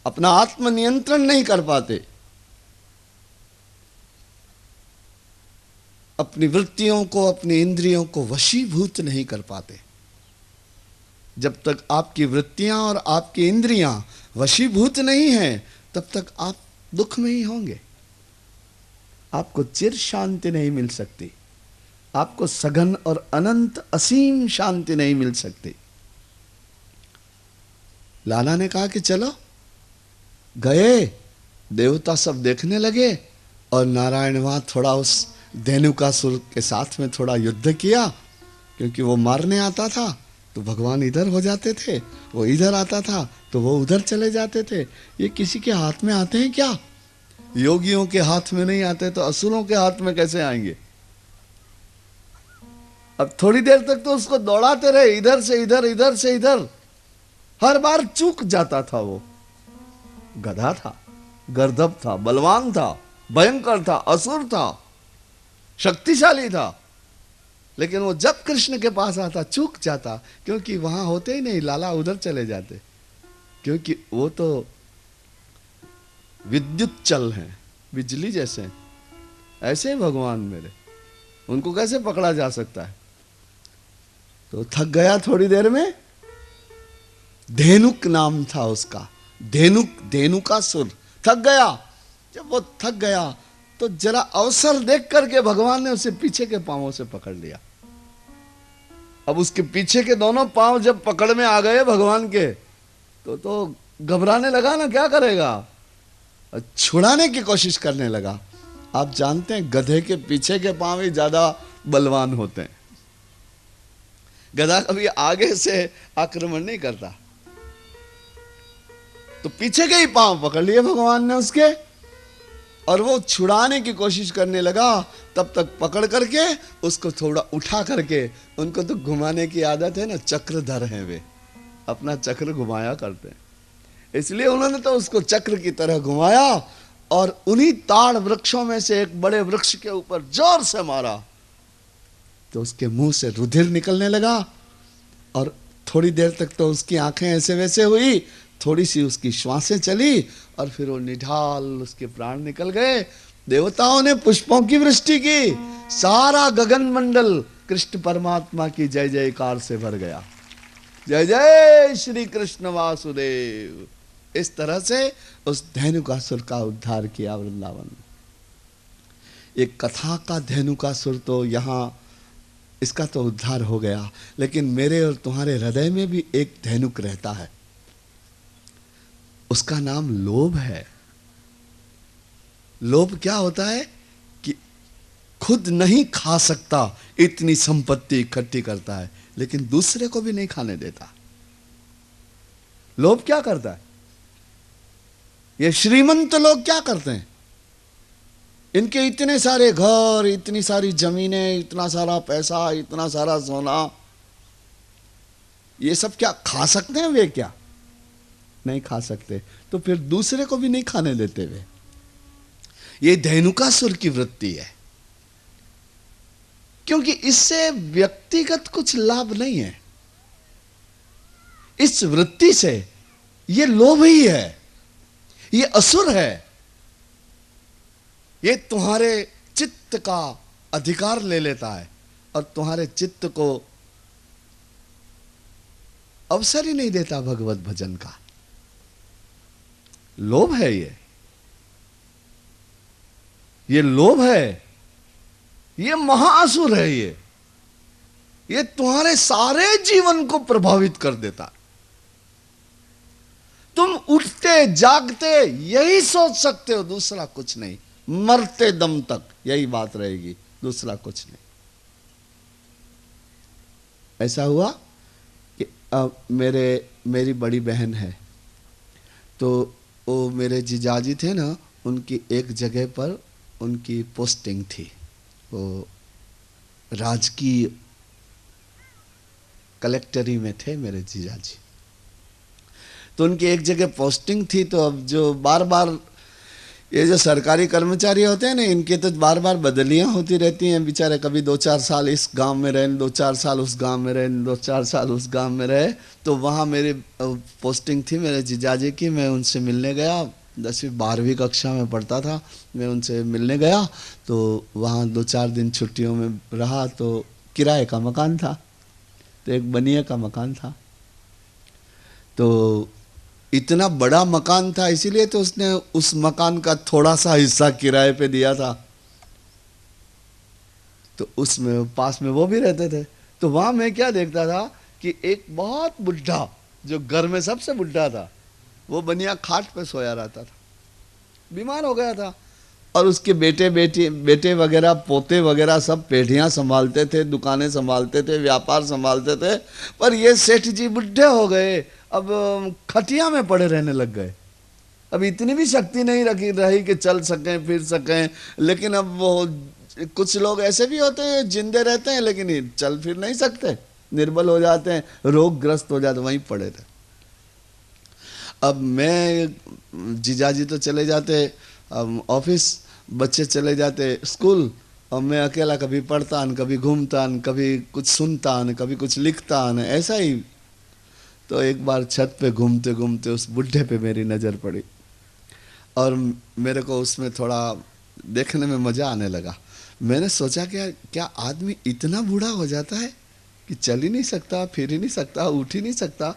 अपना आत्मनियंत्रण नहीं कर पाते, अपनी वृत्तियों को, अपनी इंद्रियों को वशीभूत नहीं कर पाते। जब तक आपकी वृत्तियां और आपकी इंद्रियां वशीभूत नहीं हैं, तब तक आप दुख में ही होंगे। आपको चिर शांति नहीं मिल सकती, आपको सघन और अनंत असीम शांति नहीं मिल सकती। लाला ने कहा कि चलो। गए, देवता सब देखने लगे, और नारायण वहां थोड़ा उस धेनुकासुर के साथ में थोड़ा युद्ध किया, क्योंकि वो मारने आता था तो भगवान इधर हो जाते थे, वो इधर आता था तो वो उधर चले जाते थे। ये किसी के हाथ में आते हैं क्या? योगियों के हाथ में नहीं आते तो असुरों के हाथ में कैसे आएंगे? अब थोड़ी देर तक तो उसको दौड़ाते रहे, इधर से इधर, इधर से इधर। हर बार चूक जाता था। वो गधा था, गर्दभ था, बलवान था, भयंकर था, असुर था, शक्तिशाली था, लेकिन वो जब कृष्ण के पास आता चूक जाता, क्योंकि वहां होते ही नहीं, लाला उधर चले जाते, क्योंकि वो तो विद्युत चल हैं, बिजली जैसे हैं। ऐसे ही भगवान मेरे, उनको कैसे पकड़ा जा सकता है? तो थक गया थोड़ी देर में। धेनुक नाम था उसका, धेनुक, धेनुकासुर थक गया। जब वो थक गया तो जरा अवसर देख करके भगवान ने उसे पीछे के पांवों से पकड़ लिया। अब उसके पीछे के दोनों पांव जब पकड़ में आ गए भगवान के, तो घबराने लगा ना, क्या करेगा? छुड़ाने की कोशिश करने लगा। आप जानते हैं गधे के पीछे के पांव ही ज्यादा बलवान होते हैं। गधा कभी आगे से आक्रमण नहीं करता। तो पीछे के ही पांव पकड़ लिए भगवान ने उसके, और वो छुड़ाने की कोशिश करने लगा। तब तक पकड़ करके उसको थोड़ा उठा करके, उनको तो घुमाने की आदत है ना, चक्रधर हैं वे, अपना चक्र घुमाया करते हैं, इसलिए उन्होंने तो उसको चक्र की तरह घुमाया, और उन्हीं ताड़ वृक्षों में से एक बड़े वृक्ष के ऊपर जोर से मारा, तो उसके मुंह से रुधिर निकलने लगा। और थोड़ी देर तक तो उसकी आंखें ऐसे वैसे हुई, थोड़ी सी उसकी श्वासें चली, और फिर वो निढाल उसके प्राण निकल गए। देवताओं ने पुष्पों की वृष्टि की, सारा गगन मंडल कृष्ण परमात्मा की जय जयकार से भर गया। जय जय श्री कृष्ण वासुदेव। इस तरह से उस धेनुकासुर का उद्धार किया वृंदावन में। एक कथा का धेनुकासुर तो यहाँ इसका तो उद्धार हो गया, लेकिन मेरे और तुम्हारे हृदय में भी एक धेनुक रहता है, उसका नाम लोभ है। लोभ क्या होता है कि खुद नहीं खा सकता, इतनी संपत्ति इकट्ठी करता है, लेकिन दूसरे को भी नहीं खाने देता। लोभ क्या करता है? ये श्रीमंत लोग क्या करते हैं? इनके इतने सारे घर, इतनी सारी जमीनें, इतना सारा पैसा, इतना सारा सोना, ये सब क्या खा सकते हैं वे? क्या नहीं खा सकते, तो फिर दूसरे को भी नहीं खाने देते वे। ये धेनुकासुर की वृत्ति है, क्योंकि इससे व्यक्तिगत कुछ लाभ नहीं है। इस वृत्ति से ये लोभ ही है, ये असुर है। ये तुम्हारे चित्त का अधिकार ले लेता है और तुम्हारे चित्त को अवसर ही नहीं देता भगवत भजन का। लोभ है ये लोभ है, ये महाअसुर है। ये तुम्हारे सारे जीवन को प्रभावित कर देता। तुम उठते जागते यही सोच सकते हो, दूसरा कुछ नहीं। मरते दम तक यही बात रहेगी, दूसरा कुछ नहीं। ऐसा हुआ कि अब मेरी बड़ी बहन है, तो वो मेरे जीजाजी थे ना, उनकी एक जगह पर उनकी पोस्टिंग थी। वो राजकीय कलेक्टरी में थे मेरे जीजाजी, तो उनकी एक जगह पोस्टिंग थी। तो अब जो बार बार ये जो सरकारी कर्मचारी होते हैं ना, इनके तो बार बार बदलियां होती रहती हैं बेचारे। कभी 2-4 साल इस गांव में रहे, 2-4 साल उस गांव में रहे, 2-4 साल उस गांव में रहे। तो वहाँ मेरी पोस्टिंग थी मेरे जीजाजी की। मैं उनसे मिलने गया, 10वीं-12वीं कक्षा में पढ़ता था। मैं उनसे मिलने गया, तो वहाँ 2-4 दिन छुट्टियों में रहा। तो किराए का मकान था, तो एक बनिए का मकान था। तो इतना बड़ा मकान था, इसीलिए तो उसने उस मकान का थोड़ा सा हिस्सा किराए पे दिया था। तो उसमें पास में वो भी रहते थे। तो वहां मैं क्या देखता था कि एक बहुत बुढ़ा, जो घर में सबसे बुढ़ा था, वो बनिया खाट पे सोया रहता था, बीमार हो गया था। और उसके बेटे वगैरह, पोते वगैरह सब पेढ़ियां संभालते थे, दुकानें संभालते थे, व्यापार संभालते थे। पर ये सेठ जी बुढ़े हो गए, अब खटिया में पड़े रहने लग गए। अब इतनी भी शक्ति नहीं रही कि चल सकें फिर सकें। लेकिन अब वो कुछ लोग ऐसे भी होते हैं, जिंदे रहते हैं लेकिन चल फिर नहीं सकते, निर्बल हो जाते हैं, रोगग्रस्त हो जाते, वहीं पड़े थे। अब मैं, जीजाजी तो चले जाते ऑफिस, बच्चे चले जाते स्कूल, और मैं अकेला कभी पढ़ता न, कभी घूमता न, कभी कुछ सुनता न, कभी कुछ लिखता न, ऐसा ही। तो एक बार छत पे घूमते घूमते उस बुढ़े पे मेरी नज़र पड़ी, और मेरे को उसमें थोड़ा देखने में मज़ा आने लगा। मैंने सोचा कि क्या आदमी इतना बूढ़ा हो जाता है कि चल ही नहीं सकता, फिर ही नहीं सकता, उठ ही नहीं सकता।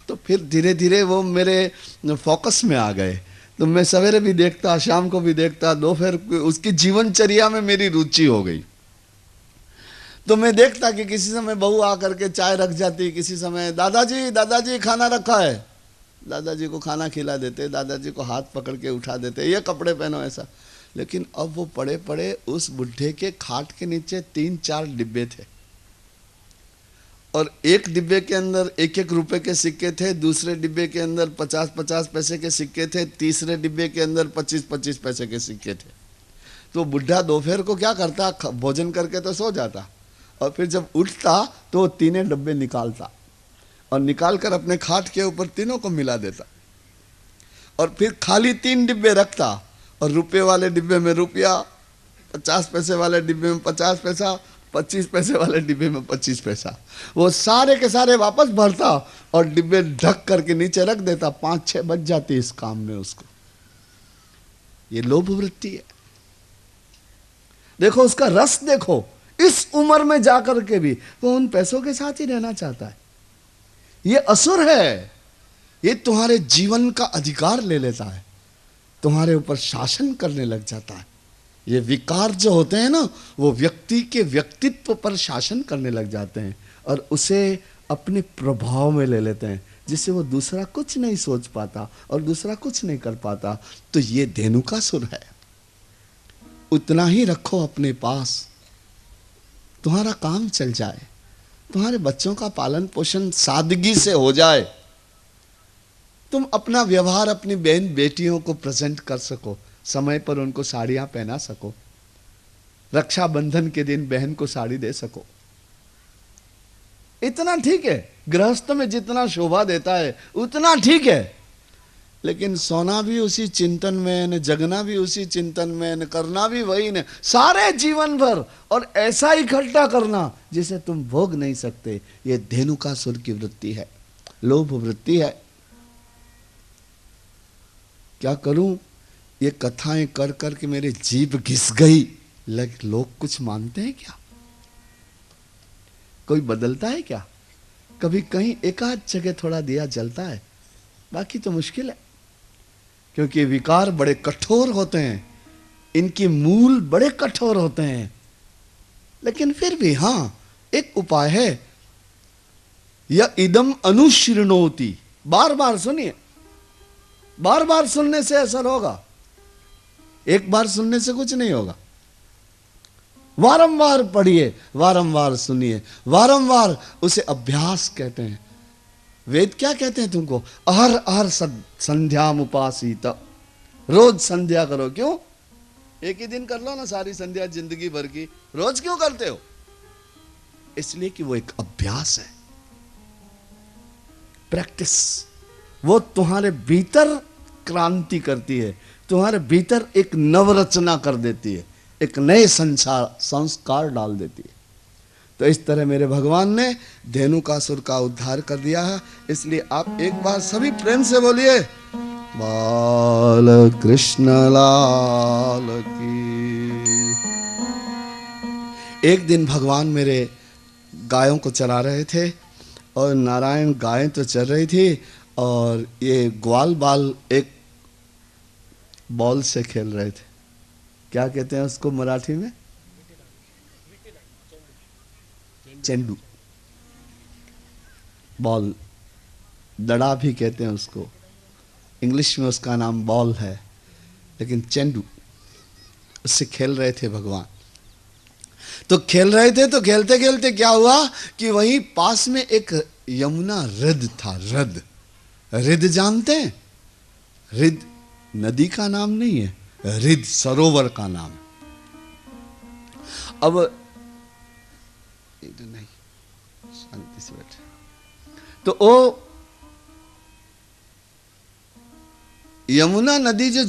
तो फिर धीरे धीरे वो मेरे फोकस में आ गए। तो मैं सवेरे भी देखता, शाम को भी देखता, दोपहर उसकी जीवनचर्या में मेरी रुचि हो गई। तो मैं देखता कि किसी समय बहू आकर के चाय रख जाती, किसी समय दादाजी खाना रखा है, दादाजी को खाना खिला देते, दादाजी को हाथ पकड़ के उठा देते, ये कपड़े पहनो, ऐसा। लेकिन अब वो पड़े पड़े उस बुढ़े के खाट के नीचे 3-4 डिब्बे थे, और एक डिब्बे के अंदर 1-1 रुपए के सिक्के थे, दूसरे डिब्बे के अंदर 50-50 पैसे के सिक्के थे, तीसरे डिब्बे के अंदर 25-25 पैसे के सिक्के थे। तो बुढ़ा दोपहर को क्या करता, भोजन करके तो सो जाता, और फिर जब उठता तो वो तीनों डब्बे निकालता, और निकाल कर अपने खाट के ऊपर तीनों को मिला देता, और फिर खाली 3 डिब्बे रखता, और रुपये वाले डिब्बे में रुपया, 50 पैसे वाले डिब्बे में 50 पैसा, 25 पैसे वाले डिब्बे में 25 पैसा, वो सारे के सारे वापस भरता और डिब्बे ढक करके नीचे रख देता। 5-6 बज जाती इस काम में उसको। ये लोभ वृत्ति है। देखो उसका रस, देखो इस उम्र में जाकर के भी वो उन पैसों के साथ ही रहना चाहता है। ये असुर है, ये तुम्हारे जीवन का अधिकार ले लेता है, तुम्हारे ऊपर शासन करने लग जाता है। ये विकार जो होते हैं ना, वो व्यक्ति के व्यक्तित्व पर शासन करने लग जाते हैं और उसे अपने प्रभाव में ले लेते हैं, जिससे वो दूसरा कुछ नहीं सोच पाता और दूसरा कुछ नहीं कर पाता। तो ये धेनुकासुर है। उतना ही रखो अपने पास, तुम्हारा काम चल जाए, तुम्हारे बच्चों का पालन पोषण सादगी से हो जाए, तुम अपना व्यवहार अपनी बहन बेटियों को प्रेजेंट कर सको, समय पर उनको साड़ियां पहना सको, रक्षाबंधन के दिन बहन को साड़ी दे सको, इतना ठीक है। गृहस्थ में जितना शोभा देता है उतना ठीक है, लेकिन सोना भी उसी चिंतन में न, जगना भी उसी चिंतन में न, करना भी वही न, सारे जीवन भर, और ऐसा इकट्ठा करना जिसे तुम भोग नहीं सकते। ये धेनुकासुर की वृत्ति है, लोभ वृत्ति है। क्या करूं, ये कथाएं कर कर के मेरी जीभ घिस गई। लोग कुछ मानते हैं क्या? कोई बदलता है क्या? कभी कहीं एक आध जगह थोड़ा दिया जलता है, बाकी तो मुश्किल है, क्योंकि विकार बड़े कठोर होते हैं, इनके मूल बड़े कठोर होते हैं। लेकिन फिर भी हां, एक उपाय है, यह इदम अनुशीर्णोति। बार बार सुनिए, बार बार सुनने से असर होगा, एक बार सुनने से कुछ नहीं होगा। वारंवार पढ़िए, वारंवार सुनिए, वारंवार, उसे अभ्यास कहते हैं। वेद क्या कहते हैं तुमको? अहर अहर संध्याम उपासीत। रोज संध्या करो। क्यों? एक ही दिन कर लो ना सारी संध्या जिंदगी भर की, रोज क्यों करते हो? इसलिए कि वो एक अभ्यास है, प्रैक्टिस। वो तुम्हारे भीतर क्रांति करती है, तुम्हारे भीतर एक नवरचना कर देती है, एक नए संस्कार डाल देती है। तो इस तरह मेरे भगवान ने धेनुकासुर का उद्धार कर दिया है। इसलिए आप एक बार सभी प्रेम से बोलिए, बाल कृष्ण लाल की। एक दिन भगवान मेरे गायों को चरा रहे थे और नारायण गायें तो चल रही थी और ये ग्वाल बाल एक बॉल से खेल रहे थे। क्या कहते हैं उसको मराठी में? चेंडू, बॉल, दड़ा भी कहते हैं उसको। इंग्लिश में उसका नाम बॉल है, लेकिन चेंडू, उससे खेल रहे थे भगवान। तो खेल रहे थे, तो खेलते खेलते क्या हुआ कि वहीं पास में एक यमुना हृद था। हृद, हृद जानते हैं? हृद नदी का नाम नहीं है, हृद सरोवर का नाम। अब नहीं, शांति से बैठे। तो वो यमुना नदी जो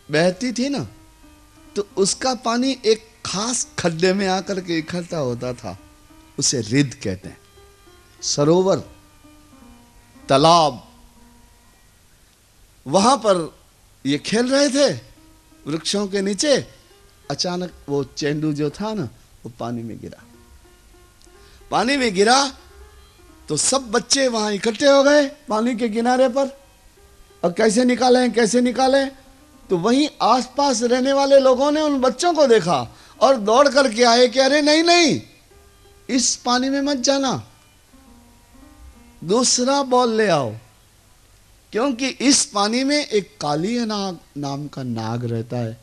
बहती थी ना, तो उसका पानी एक खास खड्डे में आकर के इकट्ठा होता था, उसे हृद कहते हैं। सरोवर, तालाब, वहां पर ये खेल रहे थे वृक्षों के नीचे। अचानक वो चेंडू जो था ना, वो पानी में गिरा। पानी में गिरा तो सब बच्चे वहां इकट्ठे हो गए पानी के किनारे पर। और कैसे निकालें, कैसे निकालें? तो वहीं आसपास रहने वाले लोगों ने उन बच्चों को देखा और दौड़ करके आए कि अरे नहीं नहीं, इस पानी में मत जाना, दूसरा बॉल ले आओ, क्योंकि इस पानी में एक काली नाग नाम का नाग रहता है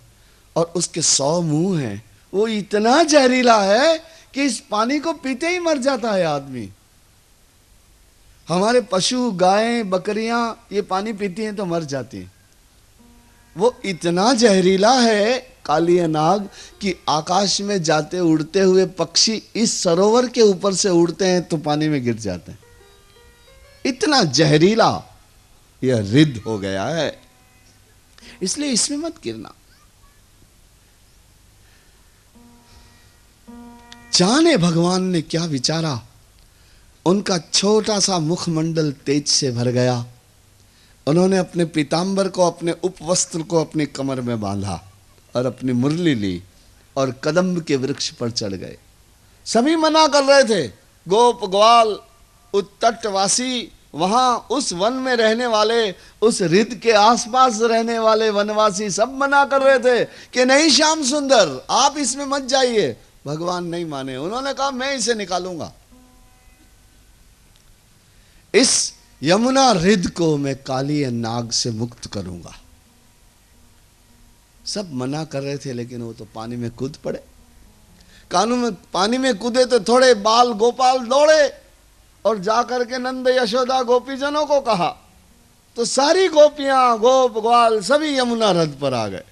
और उसके 100 मुंह हैं। वो इतना जहरीला है कि इस पानी को पीते ही मर जाता है आदमी। हमारे पशु, गायें, बकरियां ये पानी पीती हैं तो मर जाती हैं। वो इतना जहरीला है काली नाग कि आकाश में जाते उड़ते हुए पक्षी इस सरोवर के ऊपर से उड़ते हैं तो पानी में गिर जाते हैं। इतना जहरीला यह हृद हो गया है, इसलिए इसमें मत गिरना। जाने भगवान ने क्या विचारा, उनका छोटा सा मुखमंडल तेज से भर गया। उन्होंने अपने पीतांबर को, अपने उपवस्त्र को अपनी कमर में बांधा और अपनी मुरली ली और कदम्ब के वृक्ष पर चढ़ गए। सभी मना कर रहे थे, गोप ग्वाल, उत्तटवासी, वहां उस वन में रहने वाले, उस रिद के आसपास रहने वाले वनवासी सब मना कर रहे थे कि नहीं श्याम सुंदर, आप इसमें मत जाइए। भगवान नहीं माने, उन्होंने कहा मैं इसे निकालूंगा, इस यमुना रिद को मैं काली नाग से मुक्त करूंगा। सब मना कर रहे थे, लेकिन वो तो पानी में कूद पड़े। कानू में पानी में कूदे तो थोड़े बाल गोपाल दौड़े और जाकर के नंद यशोदा गोपीजनों को कहा, तो सारी गोपियां गोप ग्वाल सभी यमुना रथ पर आ गए।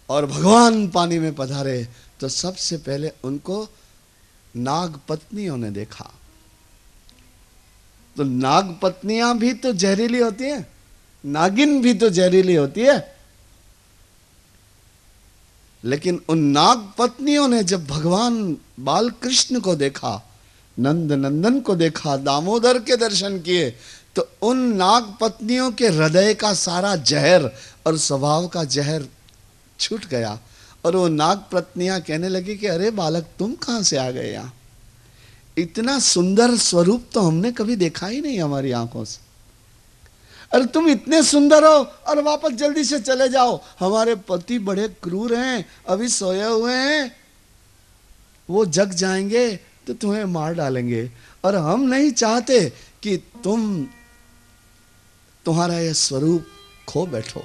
और भगवान पानी में पधारे तो सबसे पहले उनको नाग पत्नियों ने देखा। तो नाग पत्नियां भी तो जहरीली होती हैं, नागिन भी तो जहरीली होती है। लेकिन उन नाग पत्नियों ने जब भगवान बाल कृष्ण को देखा, नंद नंदन को देखा, दामोदर के दर्शन किए, तो उन नाग पत्नियों के हृदय का सारा जहर और स्वभाव का जहर छूट गया। और वो नाग पत्नियां कहने लगी कि अरे बालक, तुम कहां से आ गए यहां? इतना सुंदर स्वरूप तो हमने कभी देखा ही नहीं हमारी आंखों से। अरे तुम इतने सुंदर हो और वापस जल्दी से चले जाओ, हमारे पति बड़े क्रूर हैं, अभी सोए हुए हैं, वो जग जाएंगे तो तुम्हें मार डालेंगे। और हम नहीं चाहते कि तुम्हारा यह स्वरूप खो बैठो,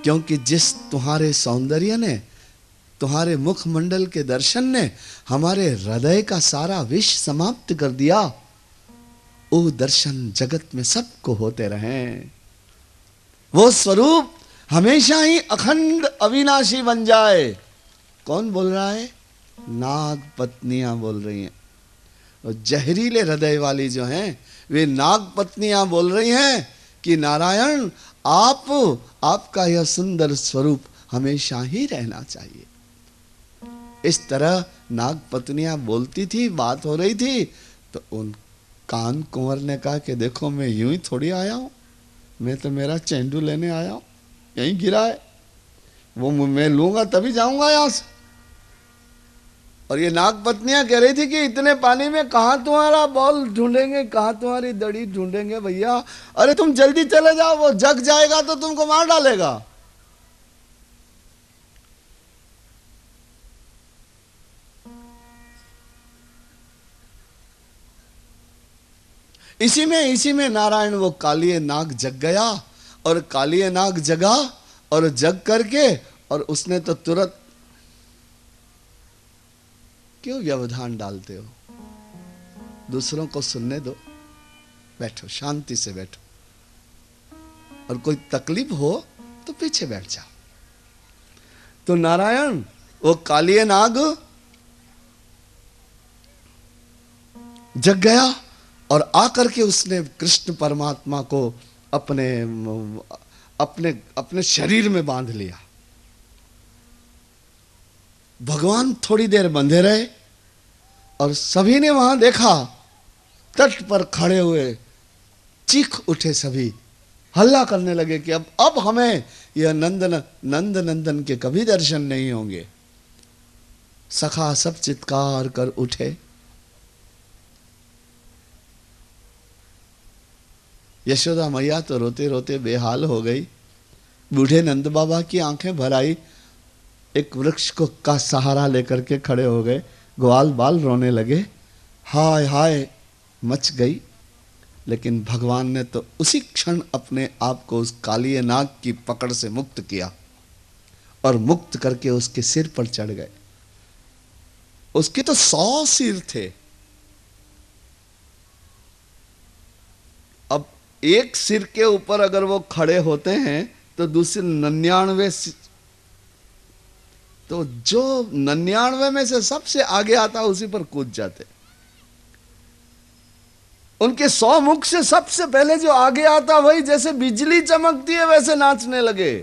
क्योंकि जिस तुम्हारे सौंदर्य ने, तुम्हारे मुखमंडल के दर्शन ने हमारे हृदय का सारा विष समाप्त कर दिया, वो दर्शन जगत में सबको होते रहें, वो स्वरूप हमेशा ही अखंड अविनाशी बन जाए। कौन बोल रहा है? नाग पत्नियां बोल रही हैं। और जहरीले हृदय वाली जो हैं, वे नाग पत्नियां बोल रही हैं कि नारायण, आपका यह सुंदर स्वरूप हमेशा ही रहना चाहिए। इस तरह नाग पत्नियां बोलती थी, बात हो रही थी। तो उन कान कुंवर ने कहा कि देखो, मैं यूं ही थोड़ी आया हूं, मैं तो मेरा चेंडू लेने आया हूं, यहीं गिरा है, वो मैं लूंगा तभी जाऊंगा यहां से। और ये नाग पत्नियां कह रही थी कि इतने पानी में कहां तुम्हारा बॉल ढूंढेंगे, कहां तुम्हारी दड़ी ढूंढेंगे भैया, अरे तुम जल्दी चले जाओ, वो जग जाएगा तो तुमको मार डालेगा। इसी में नारायण वो कालिये नाग जग गया। और कालिये नाग जगा और जग करके, और उसने तो तुरंत, क्यों व्यवधान डालते हो, दूसरों को सुनने दो, बैठो शांति से बैठो, और कोई तकलीफ हो तो पीछे बैठ जाओ। तो नारायण वो कालिये नाग जग गया और आकर के उसने कृष्ण परमात्मा को अपने अपने अपने शरीर में बांध लिया। भगवान थोड़ी देर बंधे रहे और सभी ने वहां देखा, तट पर खड़े हुए चीख उठे, सभी हल्ला करने लगे कि अब हमें यह नंद नंदन के कभी दर्शन नहीं होंगे। सखा सब चित्कार कर उठे। यशोदा मैया तो रोते रोते बेहाल हो गई। बूढ़े नंद बाबा की आंखें भर आई, एक वृक्ष को का सहारा लेकर के खड़े हो गए। ग्वाल बाल रोने लगे, हाय हाय मच गई। लेकिन भगवान ने तो उसी क्षण अपने आप को उस कालिये नाग की पकड़ से मुक्त किया और मुक्त करके उसके सिर पर चढ़ गए। उसके तो 100 सिर थे। अब एक सिर के ऊपर अगर वो खड़े होते हैं तो दूसरे 99, तो जो 99 में से सबसे आगे आता उसी पर कूद जाते। उनके 100 मुख से सबसे पहले जो आगे आता वही जैसे बिजली चमकती है वैसे नाचने लगे।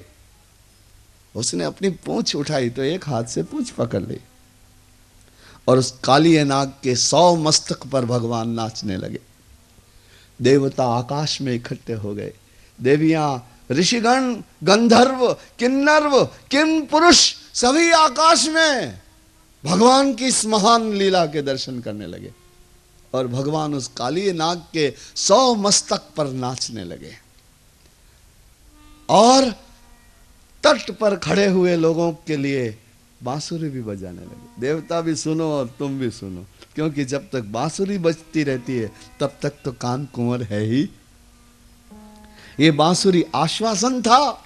उसने अपनी पूंछ उठाई तो एक हाथ से पूंछ पकड़ ली और उस कालिये नाग के 100 मस्तक पर भगवान नाचने लगे। देवता आकाश में इकट्ठे हो गए, देवियां, ऋषिगण, गंधर्व, किन्नर, किम पुरुष सभी आकाश में भगवान की इस महान लीला के दर्शन करने लगे। और भगवान उस काली नाग के 100 मस्तक पर नाचने लगे और तट पर खड़े हुए लोगों के लिए बांसुरी भी बजाने लगे। देवता भी सुनो और तुम भी सुनो, क्योंकि जब तक बांसुरी बजती रहती है तब तक तो कान कुंवर है ही। ये बांसुरी आश्वासन था।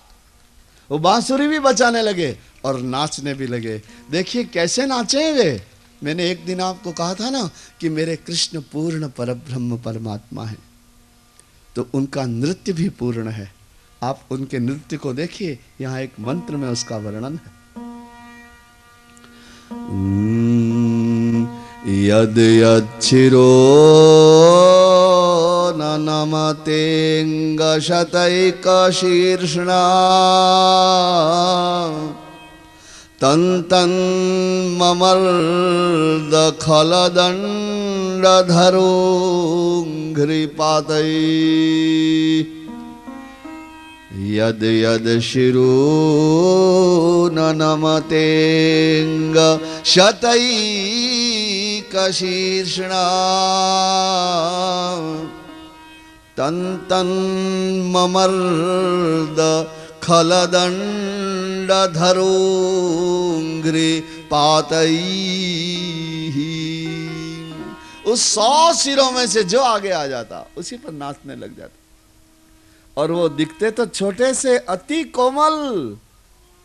वो बांसुरी भी बजाने लगे और नाचने भी लगे। देखिए कैसे नाचे वे। मैंने एक दिन आपको कहा था ना कि मेरे कृष्ण पूर्ण परब्रह्म परमात्मा है, तो उनका नृत्य भी पूर्ण है। आप उनके नृत्य को देखिए, यहां एक मंत्र में उसका वर्णन है। यद यच्छिरो न नमतेंग शतैक शीर्षणा तन तन ममर्द खलदंडधरो घ्रिपातै यद यद शिरो न नमतेंग शतैक शीर्षणा तन तन ममर्द खलदंडधरो घ्रिपातै। उस 100 सिरों में से जो आगे आ जाता उसी पर नाचने लग जाता। और वो दिखते तो छोटे से, अति कोमल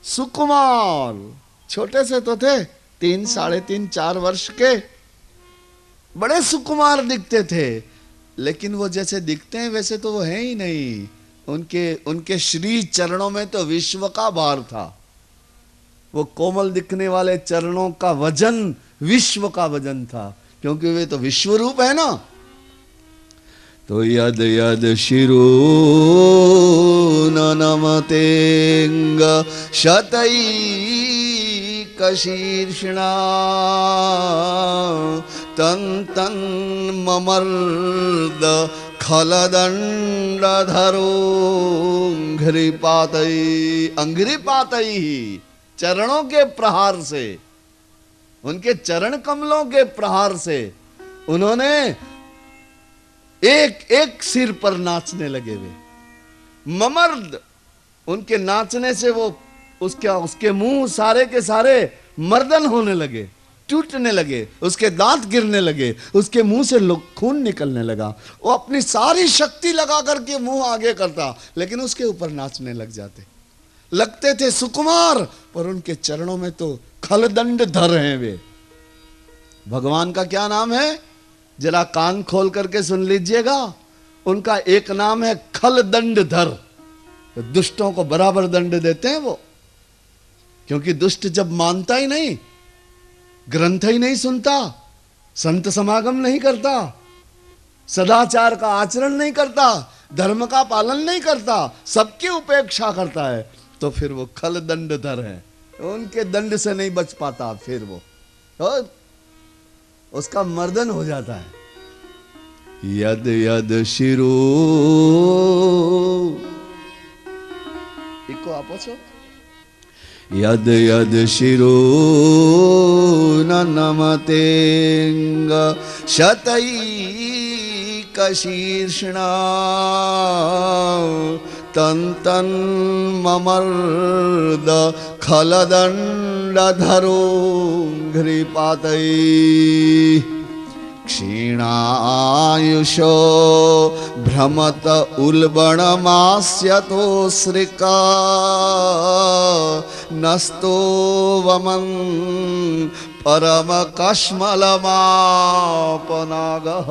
सुकुमार, छोटे से तो थे, 3, 3.5, 4 वर्ष के, बड़े सुकुमार दिखते थे। लेकिन वो जैसे दिखते हैं वैसे तो वो है ही नहीं। उनके श्री चरणों में तो विश्व का भार था। वो कोमल दिखने वाले चरणों का वजन विश्व का वजन था, क्योंकि वे तो विश्व रूप है ना। तो यद यद शिरो न नमतेंग शतैक शीर्षणा तन तन ममर्द खलदंडधरो घ्रिपातै। अंघ्रिपातै, चरणों के प्रहार से, उनके चरण कमलों के प्रहार से उन्होंने एक एक सिर पर नाचने लगे वे। ममर्द, उनके नाचने से वो उसके मुंह सारे के सारे मर्दन होने लगे, टूटने लगे, उसके दांत गिरने लगे, उसके मुंह से खून निकलने लगा। वो अपनी सारी शक्ति लगा करके मुंह आगे करता, लेकिन उसके ऊपर नाचने लग जाते। लगते थे सुकुमार, पर उनके चरणों में तो खलदंड धर हैं वे। भगवान का क्या नाम है? जरा कान खोल करके सुन लीजिएगा। उनका एक नाम है खलदंडधर। तो दुष्टों को बराबर दंड देते हैं वो, क्योंकि दुष्ट जब मानता ही नहीं, ग्रंथ ही नहीं सुनता, संत समागम नहीं करता, सदाचार का आचरण नहीं करता, धर्म का पालन नहीं करता, सबकी उपेक्षा करता है, तो फिर वो खलदंडधर है। उनके दंड से नहीं बच पाता, फिर वो तो उसका मर्दन हो जाता है। यद यद शिरो, इको आपो छो, यद यद शिरो न नमतेंग शतैक शीर्षणा तन तन ममर्द खलदंडधरो घ्रिपातै। क्षीणायुषो भ्रमत उल्बणमास्यतोऽसृका नस्तो वमन् परमकश्मलमापनागः।